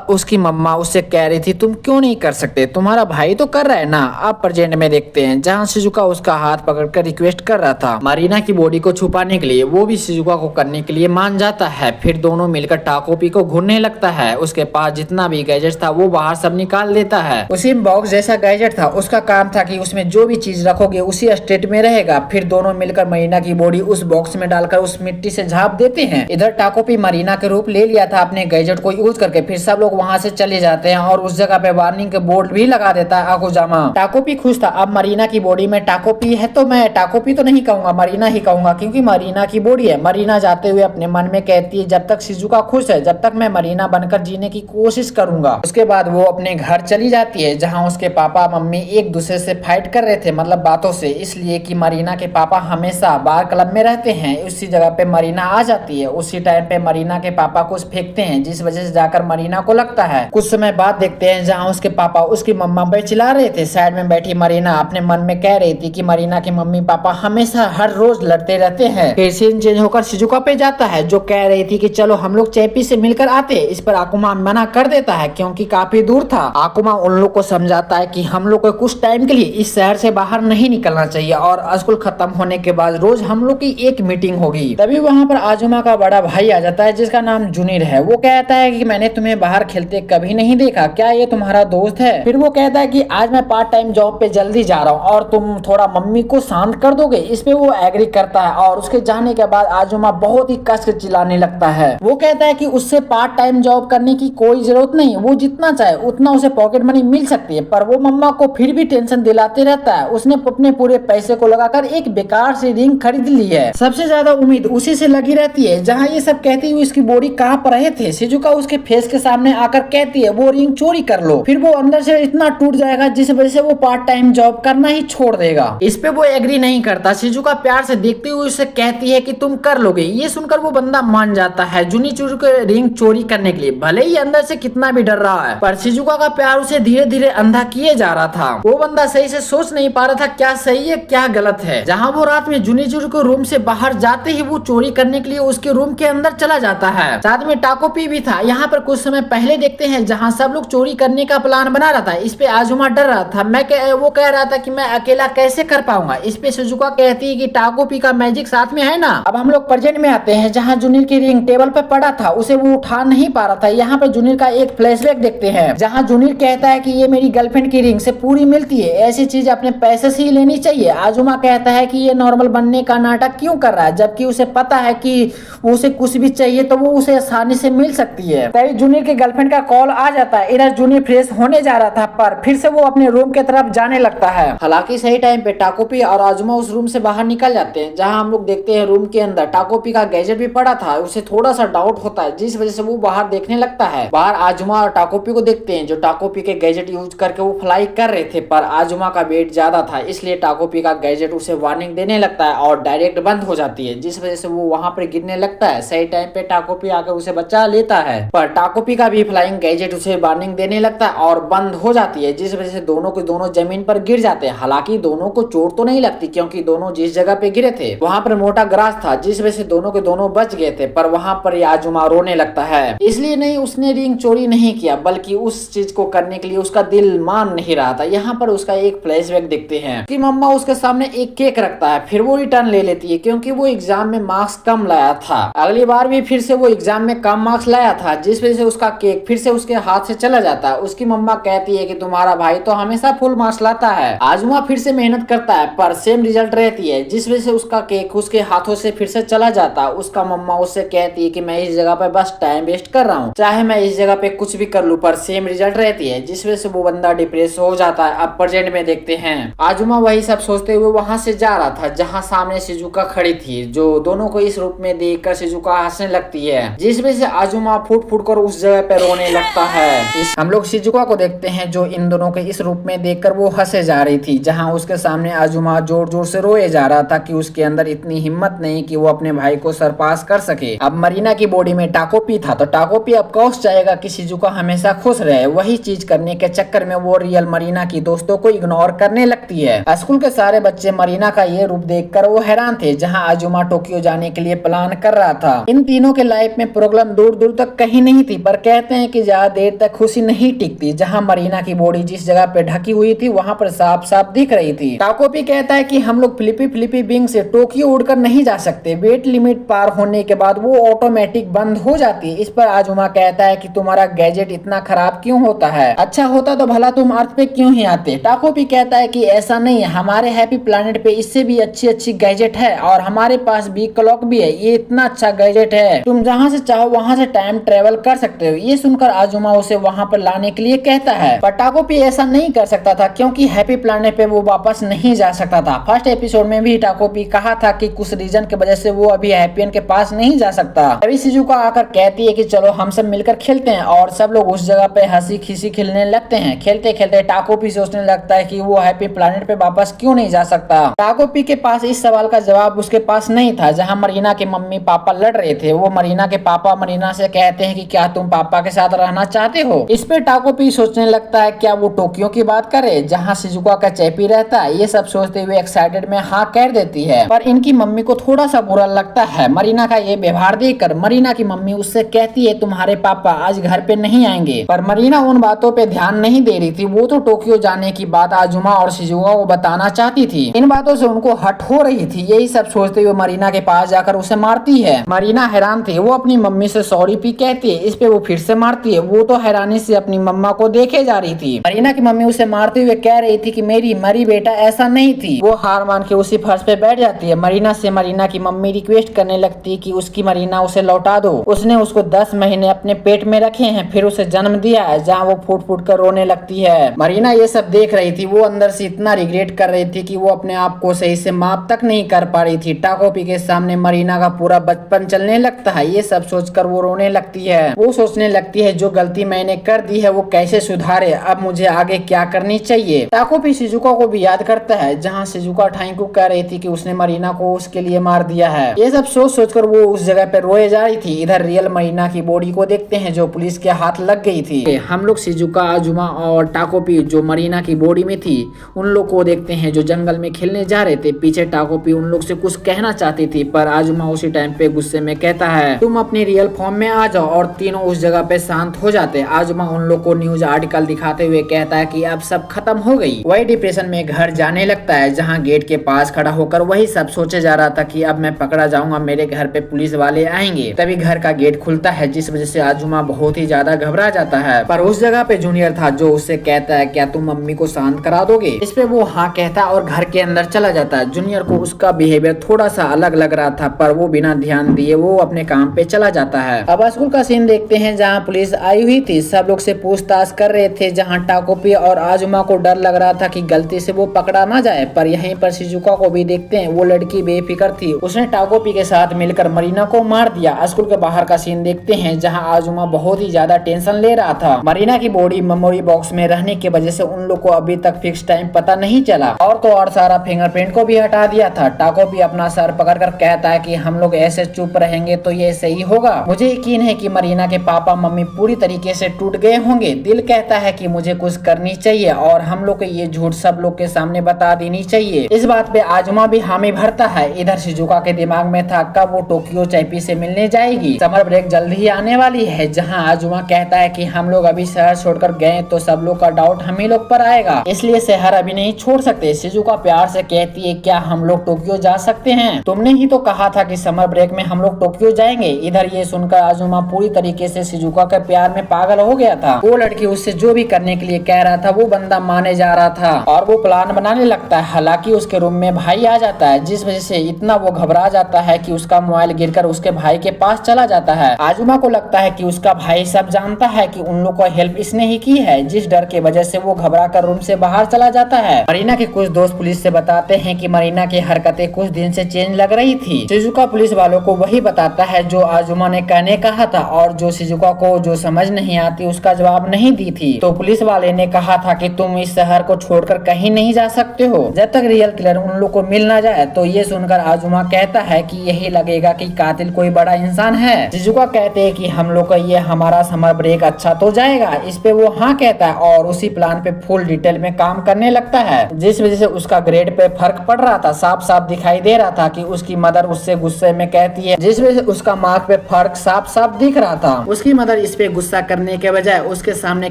उसकी मम्मा उससे कह रही थी तुम क्यों नहीं कर सकते, तुम्हारा भाई तो कर रहा है ना। अब प्रेजेंट में देखते हैं जहाँ शिजुका उसका हाथ पकड़कर रिक्वेस्ट कर रहा था मरीना की बॉडी को छुपाने के लिए। वो भी शिजुका को करने के लिए मान जाता है। फिर दोनों मिलकर टाकोपी को घूरने लगता है। उसके पास जितना भी गैजेट था वो बाहर सब निकाल देता है। उसी बॉक्स जैसा गैजेट था, उसका काम था कि उसमें जो भी चीज रखोगे उसी स्टेट में रहेगा। फिर दोनों मिलकर मरीना की बॉडी उस बॉक्स में डालकर उस मिट्टी से झाँप देते हैं। इधर टाकोपी मरीना के रूप ले लिया था अपने गैजेट को यूज करके। फिर सब लोग वहाँ से चले जाते हैं और उस जगह पे वार्निंग के बोर्ड भी लगा देता है अकुजामा। टाकोपी खुश था, अब मरीना की बॉडी में टाकोपी है तो मैं टाकोपी तो नहीं कहूंगा, मरीना ही कहूंगा, क्योंकि मरीना की बॉडी है। मरीना जाते हुए अपने मन में कहती है जब तक शिजुका खुश है जब तक मैं मरीना बनकर जीने की कोशिश करूंगा। उसके बाद वो अपने घर चली जाती है जहाँ उसके पापा मम्मी एक दूसरे से फाइट कर रहे थे, मतलब बातों से, इसलिए कि मरीना के पापा हमेशा बार क्लब में रहते हैं। उसी जगह पे मरीना आ जाती है। उसी टाइम पे मरीना के पापा कुछ फेंकते हैं जिस वजह से जाकर मरीना को लगता है। कुछ समय बाद देखते हैं जहाँ उसके पापा उसकी मम्मा पे चिल्ला रहे थे। साइड में बैठी मरीना अपने मन में कह रही थी कि मरीना के मम्मी पापा हमेशा हर रोज लड़ते रहते हैं। फिर सीन चेंज होकर शिजुका पे जाता है जो कह रही थी कि चलो हम लोग चैपी से मिलकर आते। इस पर आकुमा मना कर देता है क्योंकि काफी दूर था। आकुमा उन लोग को समझाता है कि हम लोग को कुछ टाइम के लिए इस शहर से बाहर नहीं निकलना चाहिए और स्कूल खत्म होने के बाद रोज हम लोग की एक मीटिंग होगी। तभी वहाँ पर आजुमा का बड़ा भाई आ जाता है जिसका नाम जुनीर है। वो कहता है कि मैंने तुम्हें बाहर खेलते कभी नहीं देखा, क्या ये तुम्हारा दोस्त है? फिर वो कहता है कि आज मैं पार्ट टाइम जॉब पे जल्दी जा रहा हूँ और तुम थोड़ा मम्मी को शांत कर दोगे। इस पे वो एग्री करता है और उसके जाने के बाद आजुमा बहुत ही कस के चिल्लाने लगता है। वो कहता है कि उससे पार्ट टाइम जॉब करने की कोई जरूरत नहीं, वो जितना चाहे उतना उसे पॉकेट मनी मिल सकती है, पर वो मम्मा को फिर भी टेंशन दिलाते रहता है। उसने अपने पूरे पैसे को लगाकर एक बेकार सी रिंग खरीद ली है। सबसे ज्यादा उम्मीद उसी से लगी रहती है। जहाँ ये सब कहती हुई उसकी बॉडी कहाँ पर रहे थे, शिजुका उसके फेस के सामने आकर कहती है वो रिंग चोरी कर लो। फिर वो अंदर से इतना टूट जाएगा जिस वजह से वो पार्ट टाइम जॉब करना ही छोड़ देगा। इस पे वो एग्री नहीं करता। शिजुका प्यार से देखते हुए उससे कहती है कि तुम कर लोगे। ये सुनकर वो बंदा मान जाता है जुनीचूर के रिंग चोरी करने के लिए, भले ही अंदर से कितना भी डर रहा है। पर शिजुका का प्यार उसे धीरे धीरे अंधा किए जा रहा था। वो बंदा सही से सोच नहीं पा रहा था क्या सही है क्या गलत है। जहाँ वो रात में जुनीचूर को रूम से बाहर जाते ही वो चोरी करने करने के लिए उसके रूम के अंदर चला जाता है। साथ में टाकोपी भी था। यहाँ पर कुछ समय पहले देखते हैं जहाँ सब लोग चोरी करने का प्लान बना रहा था। इस पे आजुमा डर रहा था। वो कह रहा था कि मैं अकेला कैसे कर पाऊंगा। इस पे शिजुका कहती है कि टाकोपी का मैजिक साथ में है ना। अब हम लोग प्रेजेंट में आते हैं जहाँ जूनियर की रिंग टेबल पे पड़ा था, उसे वो उठा नहीं पा रहा था। यहाँ पे जूनियर का एक फ्लैशबैक देखते हैं जहाँ जूनियर कहता है कि ये मेरी गर्लफ्रेंड की रिंग से पूरी मिलती है, ऐसी चीज अपने पैसे से ही लेनी चाहिए। आजुमा कहता है कि ये नॉर्मल बनने का नाटक क्यों कर रहा है, जबकि उसे पता है कि उसे कुछ भी चाहिए तो वो उसे आसानी से मिल सकती है। तभी जूनियर के गर्लफ्रेंड का कॉल आ जाता है। इधर जूनियर फ्रेश होने जा रहा था पर फिर से वो अपने रूम के तरफ जाने लगता है। हालांकि सही टाइम पे टाकोपी और आजुमा उस रूम से बाहर निकल जाते हैं। जहां हम लोग देखते हैं रूम के अंदर टाकोपी का गैजेट भी पड़ा था। उसे थोड़ा सा डाउट होता है जिस वजह से वो बाहर देखने लगता है। बाहर आजुमा और टाकोपी को देखते हैं जो टाकोपी के गैजेट यूज करके वो फ्लाई कर रहे थे, पर आजुमा का वेट ज्यादा था इसलिए टाकोपी का गैजेट उसे वार्निंग देने लगता है और डायरेक्ट बंद हो जाती है, जिस वजह से वो वहां पर गिरने लगता है। सही टाइम पे टाकोपी आकर उसे बचा लेता है, पर टाकोपी का भी फ्लाइंग गैजेट उसे वार्निंग देने लगता है और बंद हो जाती है, जिस वजह से दोनों के दोनों जमीन पर गिर जाते हैं। हालांकि दोनों को चोट तो नहीं लगती क्योंकि दोनों जिस जगह पे गिरे थे वहां पर मोटा ग्रास था, जिस वजह से दोनों के दोनों बच गए थे। पर वहां पर आजुमा रोने लगता है। इसलिए नहीं उसने रिंग चोरी नहीं किया, बल्कि उस चीज को करने के लिए उसका दिल मान नहीं रहा था। यहाँ पर उसका एक फ्लैशबैक देखते हैं कि मम्मा उसके सामने एक केक रखता है, फिर वो रिटर्न ले लेती है क्योंकि वो एग्जाम में मार्क्स कम लाया था। अगली बार भी फिर से वो एग्जाम में कम मार्क्स लाया था, जिस वजह से उसका केक फिर से उसके हाथ से चला जाता है। उसकी मम्मा कहती है कि तुम्हारा भाई तो हमेशा फुल मार्क्स लाता है। आजुमा फिर से मेहनत करता है पर सेम रिजल्ट रहती है, जिस वजह से उसका केक उसके हाथों से फिर से चला जाता है। उसका मम्मा उससे कहती है कि मैं इस जगह पे बस टाइम वेस्ट कर रहा हूँ, चाहे मैं इस जगह पे कुछ भी कर लूँ पर सेम रिजल्ट रहती है, जिस वजह से वो बंदा डिप्रेस हो जाता है। अब प्रेजेंट में देखते हैं आजुमा वही सब सोचते हुए वहां से जा रहा था जहाँ सामने शिजुका खड़ी थी, जो दोनों को इस रूप में देखकर शिजुका हंसने लगती है, जिस वजह से आजुमा फूट फूट कर उस जगह पे रोने लगता है। हम लोग शिजुका को देखते हैं जो इन दोनों के इस रूप में देखकर वो हंसे जा रही थी, जहां उसके सामने आजुमा जोर जोर से रोए जा रहा था कि उसके अंदर इतनी हिम्मत नहीं कि वो अपने भाई को सरपास कर सके। अब मरीना की बॉडी में टाकोपी था तो टाकोपी अब कोस चाहेगा कि शिजुका हमेशा खुश रहे। वही चीज करने के चक्कर में वो रियल मरीना की दोस्तों को इग्नोर करने लगती है। स्कूल के सारे बच्चे मरीना का ये रूप देखकर वो हैरान थे, जहां आजुमा टोक्यो जाने के लिए प्लान कर रहा था। इन तीनों के लाइफ में प्रॉब्लम दूर दूर तक कहीं नहीं थी, पर कहते हैं कि ज्यादा देर तक खुशी नहीं टिकती। जहां मरीना की बॉडी जिस जगह पे ढकी हुई थी वहां पर साफ साफ दिख रही थी। टाकोपी कहता है कि हम लोग फिलिपी विंग से टोक्यो उड़कर नहीं जा सकते, वेट लिमिट पार होने के बाद वो ऑटोमेटिक बंद हो जाती है। इस पर आजुमा कहता है कि तुम्हारा गैजेट इतना खराब क्यों होता है, अच्छा होता तो भला तुम अर्थ पे क्यों ही आते। टाकोपी कहता है कि ऐसा नहीं है, हमारे हैप्पी प्लैनेट पे इससे भी अच्छी अच्छी गैजेट है और हमारे पास भी क्लॉक भी है, ये इतना अच्छा गैजेट है, तुम जहाँ से चाहो वहाँ से टाइम ट्रेवल कर सकते हो। ये सुनकर आजुमा उसे वहाँ पर लाने के लिए कहता है, पर टाकोपी ऐसा नहीं कर सकता था क्योंकि हैप्पी प्लैनेट पे वो वापस नहीं जा सकता था। फर्स्ट एपिसोड में भी टाकोपी कहा था कि कुछ रीजन की वजह से वो अभी हैप्पियन के पास नहीं जा सकता। तभी शिजुका आकर कहती है कि चलो हम सब मिलकर खेलते हैं और सब लोग उस जगह पे हंसी खिसी खेलने लगते हैं। खेलते खेलते टाकोपी सोचने लगता है कि वो हैप्पी प्लैनेट पे वापस क्यों नहीं जा सकता। टाकोपी के पास इस सवाल का जवाब उसके पास नहीं था। जहाँ मरीना के मम्मी पापा लड़ रहे थे, वो मरीना के पापा मरीना से कहते हैं कि क्या तुम पापा के साथ रहना चाहते हो। इस पे टाकोपी सोचने लगता है क्या वो टोक्यो की बात करे जहाँ शिजुका का चैपी रहता है। ये सब सोचते हुए एक्साइटेड में हाँ कह देती है, पर इनकी मम्मी को थोड़ा सा बुरा लगता है मरीना का ये व्यवहार देखकर। मरीना की मम्मी उससे कहती है तुम्हारे पापा आज घर पे नहीं आएंगे, पर मरीना उन बातों पे ध्यान नहीं दे रही थी। वो तो टोक्यो जाने की बात आजुमा और शिजुका को बताना चाहती थी। इन बातों से उनको हट हो रही थी। यही सब सोचते हुए मरीना के पास जाकर उसे मारती है। मरीना हैरान थी, वो अपनी मम्मी से सॉरी भी कहती है। इस पे वो फिर से मारती है। वो तो हैरानी से अपनी मम्मा को देखे जा रही थी। मरीना की मम्मी उसे मारते हुए कह रही थी कि मेरी मरी बेटा ऐसा नहीं थी। वो हार मान के उसी फर्श पे बैठ जाती है। मरीना से मरीना की मम्मी रिक्वेस्ट करने लगती है कि उसकी मरीना उसे लौटा दो। उसने उसको 10 महीने अपने पेट में रखे हैं, फिर उसे जन्म दिया है। जहाँ वो फूट फूट कर रोने लगती है। मरीना ये सब देख रही थी। वो अंदर से इतना रिग्रेट कर रही थी कि वो अपने आप को सही से माफ तक नहीं कर पा रही थी। टाकोपी के सामने मरीना का पूरा बचपन चलने लगता है। ये सब सोचकर वो रोने लगती है। वो सोचने लगती है जो गलती मैंने कर दी है वो कैसे सुधारे, अब मुझे आगे क्या करनी चाहिए। टाकोपी शिजुका को भी याद करता है, जहाँ शिजुका ठाइको कह रही थी कि उसने मरीना को उसके लिए मार दिया है। ये सब सोच सोचकर वो उस जगह पे रोए जा रही थी। इधर रियल मरीना की बॉडी को देखते हैं जो पुलिस के हाथ लग गई थी। हम लोग शिजुका, आजुमा और टाकोपी जो मरीना की बॉडी में थी उन लोग को देखते हैं जो जंगल में खेलने जा रहे थे। पीछे टाकोपी उन लोग से कुछ कहना चाहती थी, पर आजुमा आजुमा उसी टाइम पे गुस्से में कहता है तुम अपनी रियल फॉर्म में आ जाओ और तीनों उस जगह पे शांत हो जाते। आजुमा उन लोग को न्यूज आर्टिकल दिखाते हुए कहता है कि अब सब खत्म हो गई। वही डिप्रेशन में घर जाने लगता है, जहाँ गेट के पास खड़ा होकर वही सब सोचे जा रहा था कि अब मैं पकड़ा जाऊंगा, मेरे घर पे पुलिस वाले आएंगे। तभी घर का गेट खुलता है, जिस वजह से आजुमा बहुत ही ज्यादा घबरा जाता है। पर उस जगह पे जूनियर था जो उससे कहता है क्या तुम मम्मी को शांत करा दोगे। इस पे वो हाँ कहता है और घर के अंदर चला जाता है। जूनियर को उसका बिहेवियर थोड़ा सा अलग लग रहा था, पर वो बिना ध्यान दिए वो अपने काम पे चला जाता है। अब स्कूल का सीन देखते हैं, जहाँ पुलिस आई हुई थी, सब लोग से पूछताछ कर रहे थे, जहाँ टाकोपी और आजुमा को डर लग रहा था कि गलती से वो पकड़ा ना जाए। पर यहीं पर शिजुका को भी देखते हैं, वो लड़की बेफिक्र थी, उसने टाकोपी के साथ मिलकर मरीना को मार दिया। स्कूल के बाहर का सीन देखते हैं, जहाँ आजुमा बहुत ही ज्यादा टेंशन ले रहा था। मरीना की बॉडी मेमोरी बॉक्स में रहने की वजह से उन लोग को अभी तक फिक्स टाइम पता नहीं चला, और तो और सारा फिंगरप्रिंट को भी हटा दिया था। टाकोपी अपना सर पकड़कर कहता है कि हम लोग ऐसे चुप रहेंगे तो ये सही होगा। मुझे यकीन है कि मरीना के पापा मम्मी पूरी तरीके से टूट गए होंगे। दिल कहता है कि मुझे कुछ करनी चाहिए और हम लोग को ये झूठ सब लोग के सामने बता देनी चाहिए। इस बात पे आजुमा भी हामी भरता है। इधर शिजुका के दिमाग में था कब वो टोक्यो चैपी से मिलने जाएगी। समर ब्रेक जल्द ही आने वाली है, जहाँ आजुमा कहता है कि हम लोग अभी शहर छोड़कर गए तो सब लोग का डाउट हम ही लोग पर आएगा, इसलिए शहर अभी नहीं छोड़ सकते। शिजुका प्यार से कहती है क्या हम लोग टोक्यो जा सकते हैं, तुमने ही तो कहा था कि समर ब्रेक में हम लोग टोक्यो जाएंगे। इधर ये सुनकर आजुमा पूरी तरीके से शिजुका के प्यार में पागल हो गया था। वो लड़की उससे जो भी करने के लिए कह रहा था वो बंदा माने जा रहा था और वो प्लान बनाने लगता है। हालांकि उसके रूम में भाई आ जाता है, जिस वजह से इतना वो घबरा जाता है कि उसका मोबाइल गिरकर उसके भाई के पास चला जाता है। आजुमा को लगता है कि उसका भाई सब जानता है कि उन लोग को हेल्प इसने ही की है, जिस डर की वजह से वो घबरा कर रूम से बाहर चला जाता है। मरीना के कुछ दोस्त पुलिस से बताते हैं कि मरीना की हरकतें कुछ दिन से चेंज लग रही थी। शिजुका पुलिस वालों को वही बताता है जो आजुमा ने कहने कहा था, और जो शिजुका को जो समझ नहीं आती उसका जवाब नहीं दी थी। तो पुलिस वाले ने कहा था कि तुम इस शहर को छोड़कर कहीं नहीं जा सकते हो जब तक रियल किलर उन लोग को मिल ना जाए। तो ये सुनकर आजुमा कहता है कि यही लगेगा कि कातिल कोई बड़ा इंसान है। शिजुका कहते हैं कि हम लोग का ये हमारा समर ब्रेक अच्छा तो जाएगा। इस पे वो हाँ कहता है और उसी प्लान पे फुल डिटेल में काम करने लगता है, जिस वजह से उसका ग्रेड पे फर्क पड़ रहा था। साफ साफ दिखाई दे रहा था कि उसकी मदर उससे गुस्से में कहती है, जिस वजह से उसका मार्क पे फर्क साफ साफ दिख रहा था। उसकी मदर इस पे गुस्सा करने के बजाय उसके सामने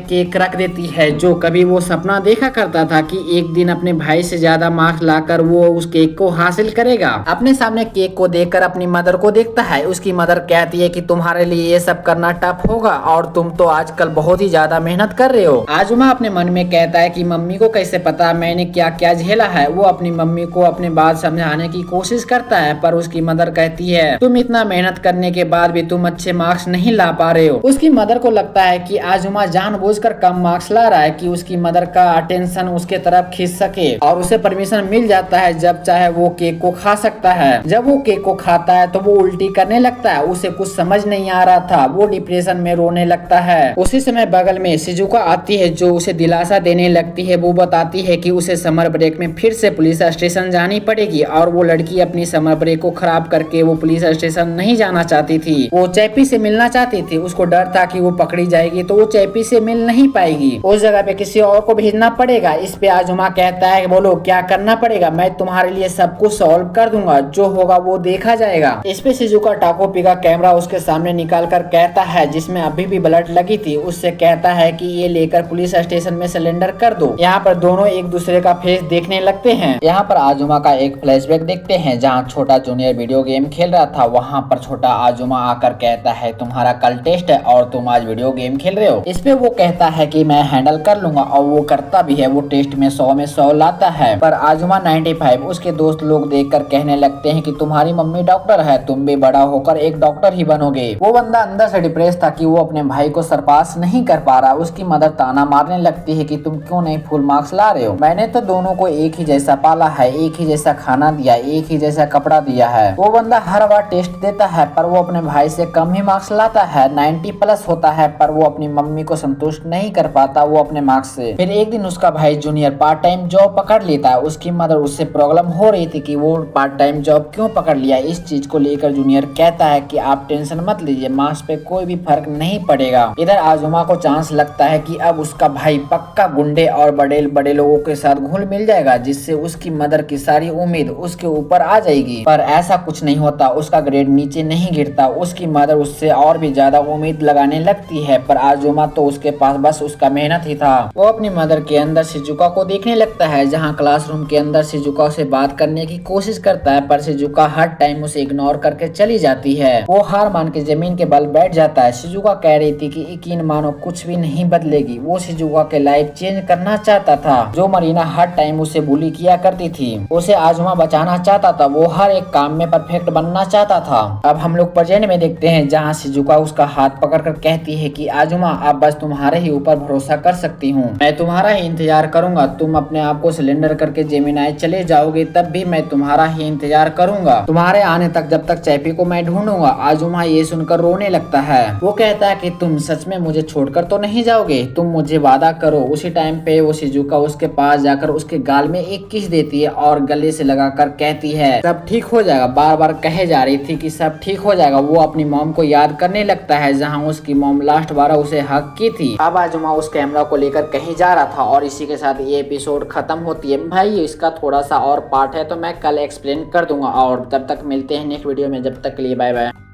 केक रख देती है, जो कभी वो सपना देखा करता था कि एक दिन अपने भाई से ज्यादा मार्क्स लाकर वो उस केक को हासिल करेगा। अपने सामने केक को देखकर अपनी मदर को देखता है। उसकी मदर कहती है कि तुम्हारे लिए ये सब करना टफ होगा और तुम तो आजकल बहुत ही ज्यादा मेहनत कर रहे हो। आजुमा अपने मन में कहता है कि मम्मी को कैसे पता मैंने क्या क्या झेला है। वो अपनी मम्मी को अपनी बात समझाने की कोशिश करता है, पर उसकी मदर कहती है तुम इतना मेहनत करने के बाद भी तुम अच्छे मार्क्स नहीं ला पा रहे हो। उसकी मदर को लगता है कि आजुमा जानबूझकर कम मार्क्स ला रहा है कि उसकी मदर का अटेंशन उसके तरफ खींच सके, और उसे परमिशन मिल जाता है जब चाहे वो केक को खा सकता है। जब वो केक को खाता है तो वो उल्टी करने लगता है। उसे कुछ समझ नहीं आ रहा था, वो डिप्रेशन में रोने लगता है। उसी समय बगल में शिजुका आती है जो उसे दिलासा देने लगती है। वो बताती है कि उसे समर ब्रेक में फिर से पुलिस स्टेशन जानी पड़ेगी, और वो लड़की अपनी समर ब्रेक को खराब करके वो पुलिस स्टेशन नहीं जाना चाहती थी। वो चैपी से मिलना चाहती थी। उसको डर था कि वो पकड़ी जाएगी तो वो चैपी से मिल नहीं पाएगी, उस जगह पे किसी और को भेजना पड़ेगा। इस पे आजुमा कहता है बोलो क्या करना पड़ेगा, मैं तुम्हारे लिए सब कुछ सॉल्व कर दूंगा, जो होगा वो देखा जाएगा। इस पे शिजुका टाकोपी का कैमरा उसके सामने निकाल कर कहता है, जिसमें अभी भी ब्लड लगी थी, उससे कहता है कि ये लेकर पुलिस स्टेशन में सिलेंडर कर दो। यहाँ पर दोनों एक दूसरे का फेस देखने लगते हैं। यहाँ पर आजुमा का एक फ्लैशबैक देखते हैं, जहाँ छोटा जूनियर वीडियो गेम खेल रहा था। वहाँ पर छोटा आजुमा आकर कहता है तुम्हारा कल टेस्ट है और तुम आज वीडियो गेम खेल रहे हो। इस पे वो कहता है कि मैं हैंडल कर लूंगा, और वो करता भी है। वो टेस्ट में 100 में 100 लाता है, पर आजुमा 95। उसके दोस्त लोग देखकर कहने लगते हैं कि तुम्हारी मम्मी डॉक्टर है, तुम भी बड़ा होकर एक डॉक्टर ही बनोगे। वो बंदा अंदर से डिप्रेस था कि वो अपने भाई को सरपास नहीं कर पा रहा। उसकी मदर ताना मारने लगती है कि तुम क्यों नहीं फुल मार्क्स ला रहे हो, मैंने तो दोनों को एक ही जैसा पाला है, एक ही जैसा खाना दिया, एक ही जैसा कपड़ा दिया है। वो बंदा हर बार टेस्ट देता है पर वो अपने भाई से कम ही मार्क्स लाता है, 90+ होता है, पर वो अपनी मम्मी को संतुष्ट नहीं कर पाता वो अपने मार्क्स से। फिर एक दिन उसका भाई जूनियर पार्ट टाइम जॉब पकड़ लेता है। उसकी मदर उससे प्रॉब्लम हो रही थी कि वो पार्ट टाइम जॉब क्यों पकड़ लिया। इस चीज को लेकर जूनियर कहता है कि आप टेंशन मत लीजिए, मार्क्स पे कोई भी फर्क नहीं पड़ेगा। इधर आजुमा को चांस लगता है कि अब उसका भाई पक्का गुंडे और बड़े लोगों के साथ घुल मिल जाएगा, जिससे उसकी मदर की सारी उम्मीद उसके ऊपर आ जाएगी। पर ऐसा कुछ नहीं होता, उसका ग्रेड नीचे नहीं गिरता। उसकी मदर उससे और भी ज्यादा उम्मीद लगाने लगती है, पर आजुमा तो उसके पास बस उसका मेहनत ही था। वो अपनी मदर के अंदर शिजुका को देखने लगता है, जहाँ क्लासरूम के अंदर शिजुका से बात करने की कोशिश करता है, पर शिजुका हर टाइम उसे इग्नोर करके चली जाती है। वो हार मान के जमीन के बल बैठ जाता है। शिजुका कह रही थी कि यकीन मानो कुछ भी नहीं बदलेगी। वो शिजुका के लाइफ चेंज करना चाहता था। जो मरीना हर टाइम उसे बुली किया करती थी, उसे आजुमा बचाना चाहता था। वो हर एक काम में परफेक्ट बनना चाहता था। अब हम लोग प्रेजेंट में देखते हैं, जहाँ शिजुका उसका हाथ पकड़कर कहती है कि आजुमा अब बस तुम्हारे ही ऊपर भरोसा कर सकती हूँ, मैं तुम्हारा ही इंतजार करूंगा। तुम अपने आप को सिलेंडर करके जेमिनाई चले जाओगे तब भी मैं तुम्हारा ही इंतजार करूंगा। तुम्हारे आने तक जब तक चैपी को मैं ढूंढूंगा। आजुमा ये सुनकर रोने लगता है। वो कहता है कि तुम सच में मुझे छोड़कर तो नहीं जाओगे, तुम मुझे वादा करो। उसी टाइम पे वो शिजुका उसके पास जाकर उसके गाल में एक किस देती है और गले से लगाकर कहती है सब ठीक हो जाएगा। बार बार कहे जा रही थी कि सब ठीक हो जाएगा। वो अपनी मॉम को याद करने लगता है, जहाँ उसकी मॉम लास्ट बार उसे हक की थी। अब आजुमा उस कैमरा को लेकर कहीं जा रहा था और इसी के साथ ये एपिसोड खत्म होती है। भाई इसका थोड़ा सा और पार्ट है तो मैं कल एक्सप्लेन कर दूंगा, और तब तक मिलते हैं नेक्स्ट वीडियो में। जब तक के लिए बाय बाय।